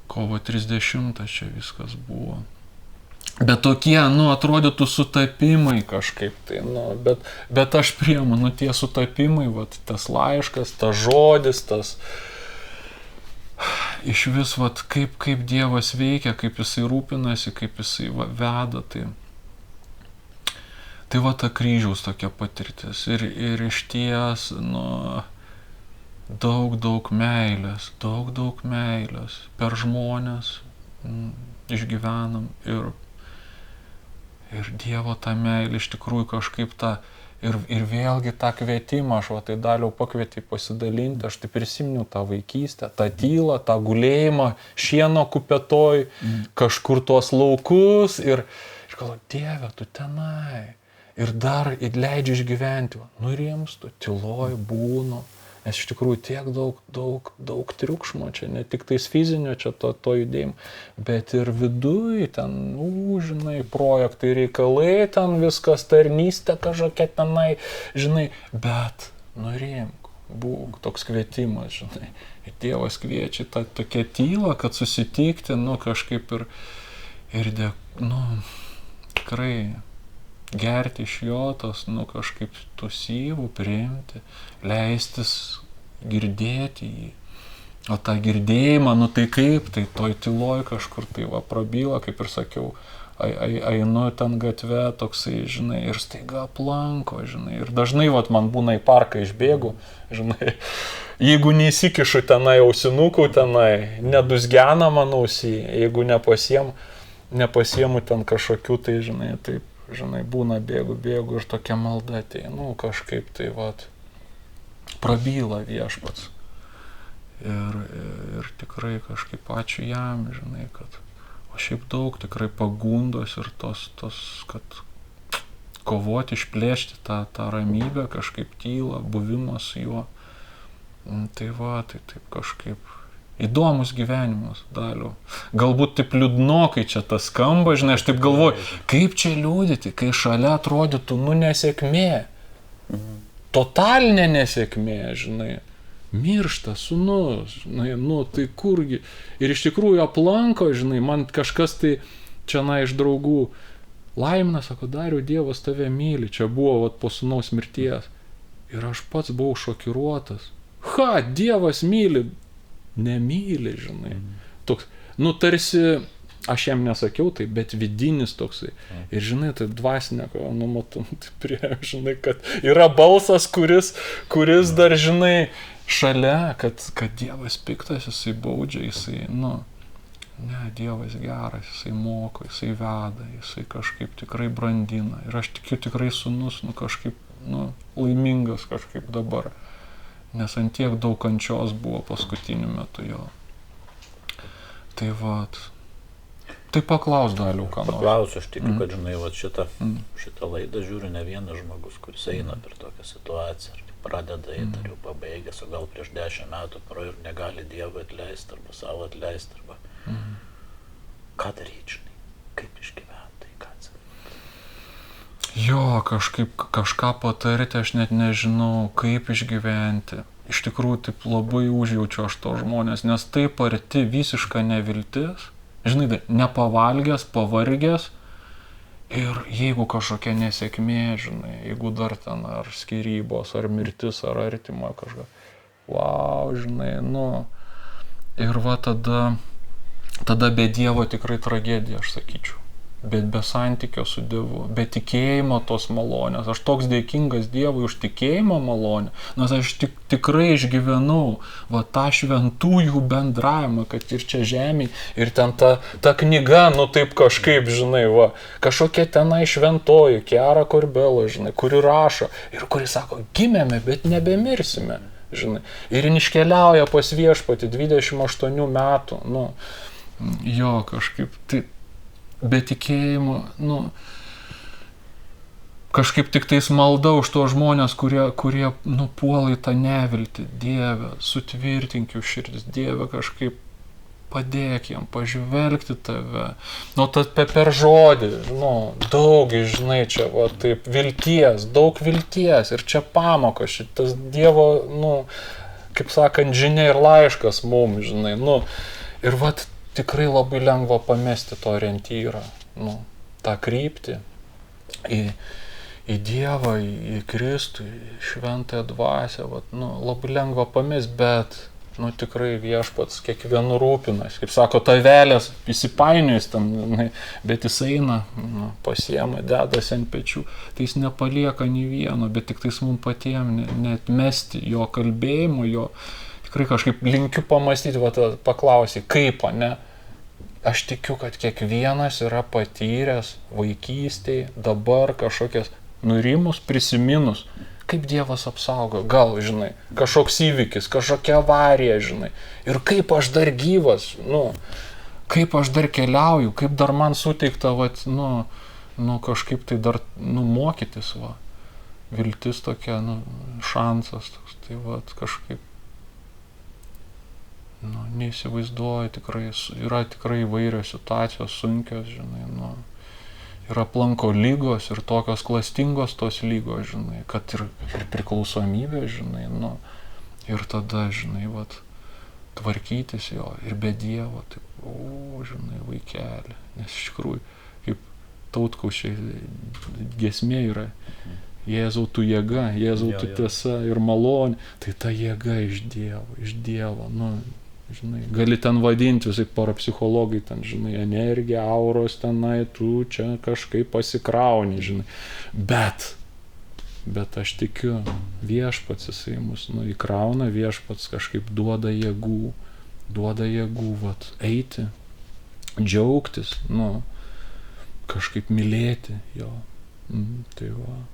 Kovo 30 čia viskas buvo. Bet tokie, atrodytų sutapimai kažkaip tai, bet aš priemu, tie sutapimai, tas laiškas, tas žodis, tas iš vis, kaip Dievas veikia, kaip jisai rūpinasi, kaip jisai veda, tai ta kryžiaus tokia patirtis ir išties, daug meilės per žmonės išgyvenam ir Dievo tą meilę iš tikrųjų kažkaip ir vėlgi tą kvietimą, aš tai Daliau pakvietė pasidalinti, aš tai prisiminiau tą vaikystę, tą tylą, tą gulėjimą, šieno kupetoj, kažkur tuos laukus ir galvoju, Dieve, tu tenai. Ir dar leidžiu išgyventi, nurimstu, tyloj, būnu, nes iš tikrųjų tiek daug triukšmo, čia ne tik tais fizinio, čia to judėjimo, bet ir viduj, ten, žinai, projektai, reikalai, ten viskas, tarnystė kažkokia tenai, žinai, bet nurimk, būk, toks kvietimas, žinai, ir Dievas kviečia tą tokią tylą, kad susitikti, kažkaip ir tikrai gerti iš jo tos, kažkaip tų syvų, priimti, leistis girdėti jį. O tą girdėjimą, tai kaip, tai toj tyloj kažkur tai prabyla, kaip ir sakiau, einu ten gatve toksai, žinai, ir staiga aplanko, žinai, ir dažnai man būna į parką išbėgu, žinai, jeigu neįsikišu tenai ausinukų, tenai nedusgena man ausį, jeigu nepasiemu ten kažkokių, tai, žinai, taip, žinai, būna bėgu ir tokia malda ateina, kažkaip tai prabyla Viešpats. Ir tikrai kažkaip ačiū jam, žinai, kad o šiaip daug tikrai pagundos ir tos, kad kovoti, išplėšti tą ramybę, kažkaip tylą, buvimą su juo. Tai taip kažkaip įdomus gyvenimas, Daliau. Galbūt taip liūdnokai čia tas skamba, žinai, aš taip galvoju, kaip čia liūdėti, kai šalia atrodytų, nesėkmė. Totalinė nesėkmė, žinai. Miršta sūnus, žinai, tai kurgi. Ir iš tikrųjų aplanko, žinai, man kažkas tai čia iš draugų laimina, sako, Dariau, Dievas tave myli, čia buvo po sūnaus mirties. Ir aš pats buvau šokiruotas. Dievas myli. Nemyli, žinai. Toks, tarsi, aš jam nesakiau tai, bet vidinis toksai. Ir žinai, tai dvasinė, matom, tai prie, žinai, kad yra balsas, kuris dar, žinai, šalia, kad Dievas piktas, jisai baudžia, jisai, ne, Dievas geras, jisai moko, jisai veda, jisai kažkaip tikrai brandina. Ir aš tikiu tikrai sūnus, kažkaip, laimingas kažkaip dabar. Nes ant tiek daug kančios buvo paskutiniu metu jo. Tai tai paklaus Daliau, ką nori. Paklausiu, aš tikiu, kad, žinai, šitą laidą žiūri ne vienas žmogus, kuris eina per tokią situaciją, ar pradeda eiti, ar jau pabaigęs, o gal prieš 10 metų ir negali Dievui atleisti, arba savo atleisti, arba ką daryti, žinai, kaip išgyventi. Jo, kažką patarti, aš net nežinau, kaip išgyventi. Iš tikrųjų, taip labai užjaučiu aš to žmonės, nes taip arti visiška neviltis. žinai, nepavalgęs, pavargęs ir jeigu kažkokia nesėkmė, žinai, jeigu dar ten ar skyrybos, ar mirtis, ar artimo kažką, wow, žinai, ir va tada be Dievo tikrai tragedija, aš sakyčiau. Bet be santykio su Dievu, be tikėjimo tos malonės. Aš toks dėkingas Dievui už tikėjimo malonę, nes aš tikrai išgyvenau va tą šventųjų bendravimą, kad ir čia žemėje, ir ten ta knyga, taip kažkaip, žinai, va, kažkokia tenai šventoji, Kiara Korbela, žinai, kuri rašo ir kuri sako, gimėme, bet nebemirsime, žinai. Ir iškeliauja pas Viešpatį 28 metų, jo kažkaip, tai be tikėjimo, kažkaip tik tais malda už tuos žmonės, kurie puola į tą neviltį. Dieve, sutvirtink jų širdis, Dieve, kažkaip padėk jam pažvelgti tave. Tas per žodį, daug, žinai, čia, va, taip, vilties, daug vilties. Ir čia pamoka, šitas Dievo, kaip sakant, žinia ir laiškas mums, žinai, ir va, tikrai labai lengva pamesti to orientyrą, tą kryptį į Dievą, į Kristų, į šventąją dvasią, labai lengva pamesti, bet, tikrai Viešpats kiekvienu rūpinasi. Kaip sako, tavelės įsipainiojus ten, bet jis eina, pasiema, dedasi ant pečių, tai jis nepalieka nei vieno, bet tik tais mums patiems neatmesti jo kalbėjimo, jo tikrai kažkaip linkiu pamastyti, paklausyti, kaip, ne? Aš tikiu, kad kiekvienas yra patyręs vaikystėje, dabar kažkokias nurimus, prisiminus, kaip Dievas apsaugo, gal, žinai, kažkoks įvykis, kažkokia avarija, žinai, ir kaip aš dar gyvas, kaip aš dar keliauju, kaip dar man suteikta, kažkaip tai dar, mokytis, viltis tokia, šansas toks, tai, kažkaip, neįsivaizduoju, tikrai, yra tikrai įvairios situacijos, sunkios, žinai, ir aplanko lygos, ir tokios klastingos tos lygos, žinai, kad ir priklausomybė, žinai, ir tada, žinai, tvarkytis jo, ir be Dievo, taip, žinai, vaikelį, nes iš tikrųjų, kaip Tautkausčiai giesmė yra, Jėzau tu jėga, Jėzau tu tiesa ir malonė, tai ta jėga iš Dievo, žinai, gali ten vadinti, visai parapsichologai, ten, žinai, energija, auros tenai, tu čia kažkaip pasikrauni, žinai, bet aš tikiu, Viešpats jisai mus, įkrauna, Viešpats kažkaip duoda jėgų, eiti, džiaugtis, kažkaip mylėti jo, tai va.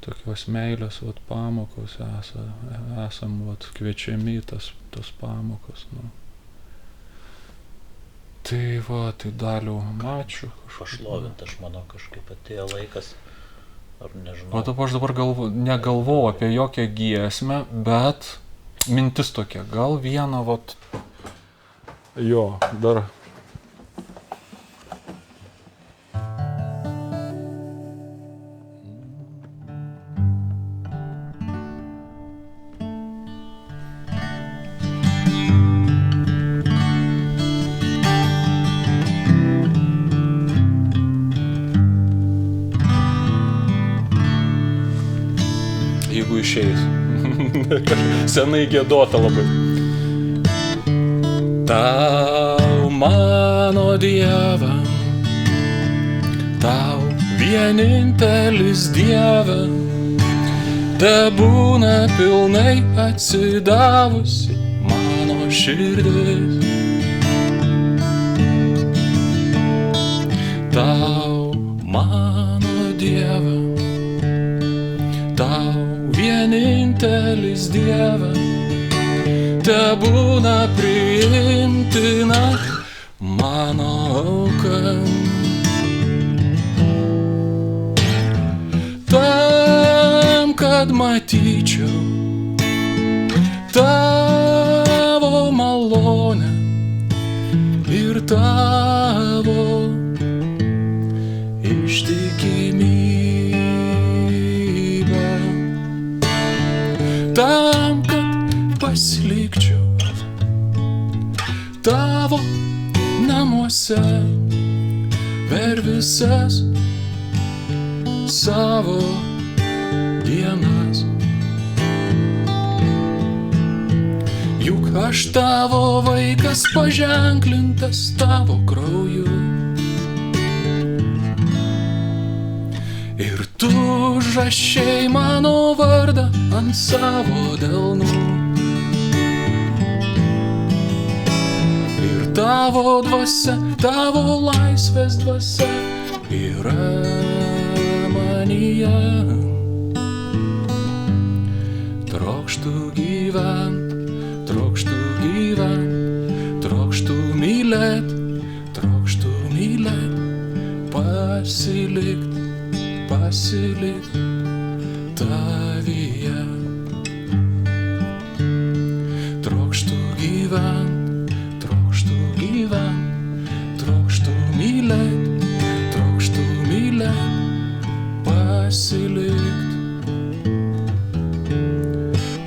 Tokios meilės, pamokos esam, kviečiami tas pamokos, Tai va, tai Daliau, ačiū. Pašlovint, aš manau, kažkaip atėjo laikas, ar nežinau. O aš dabar negalvau apie jokią giesmę, bet mintis tokia, gal vieną, jo, dar. Jeigu išeis. Senai giedota labai. Tau, mano Dieve, tau vienintelis Dieve, tebūna pilnai atsidavusi mano širdis. Tau, mano Dieve, tau vienintelis Dieve, tebūna priimtina mano auka. Tam, kad matyčiau tavo malonę ir tavo ištikimybę. Tam, kad pasilikčiau tavo tavo namuose per visas savo dienas. Juk aš tavo vaikas paženklintas tavo krauju. Ir tu užrašei mano vardą ant savo delnų. Ir tavo dvasia, tavo laisvės dvasia yra manyje. Trokštu gyvent, trokštu gyvent, trokštu mylėt, pasilikt, pasilikt tavyje. Trokštu gyvent, trokštu mylėt, pasilikt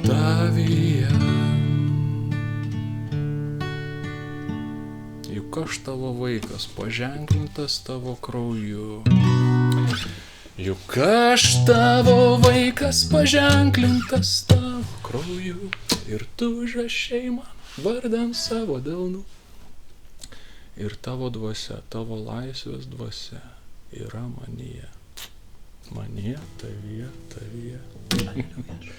tavyje. Juk aš tavo vaikas paženklintas tavo krauju. Juk aš tavo vaikas paženklintas tavo krauju. Ir tu užrašei man vardą ant savo delnų. Ir tavo dvasia, tavo laisvės dvasia yra manyje. Manyje, tavyje. Ačiū.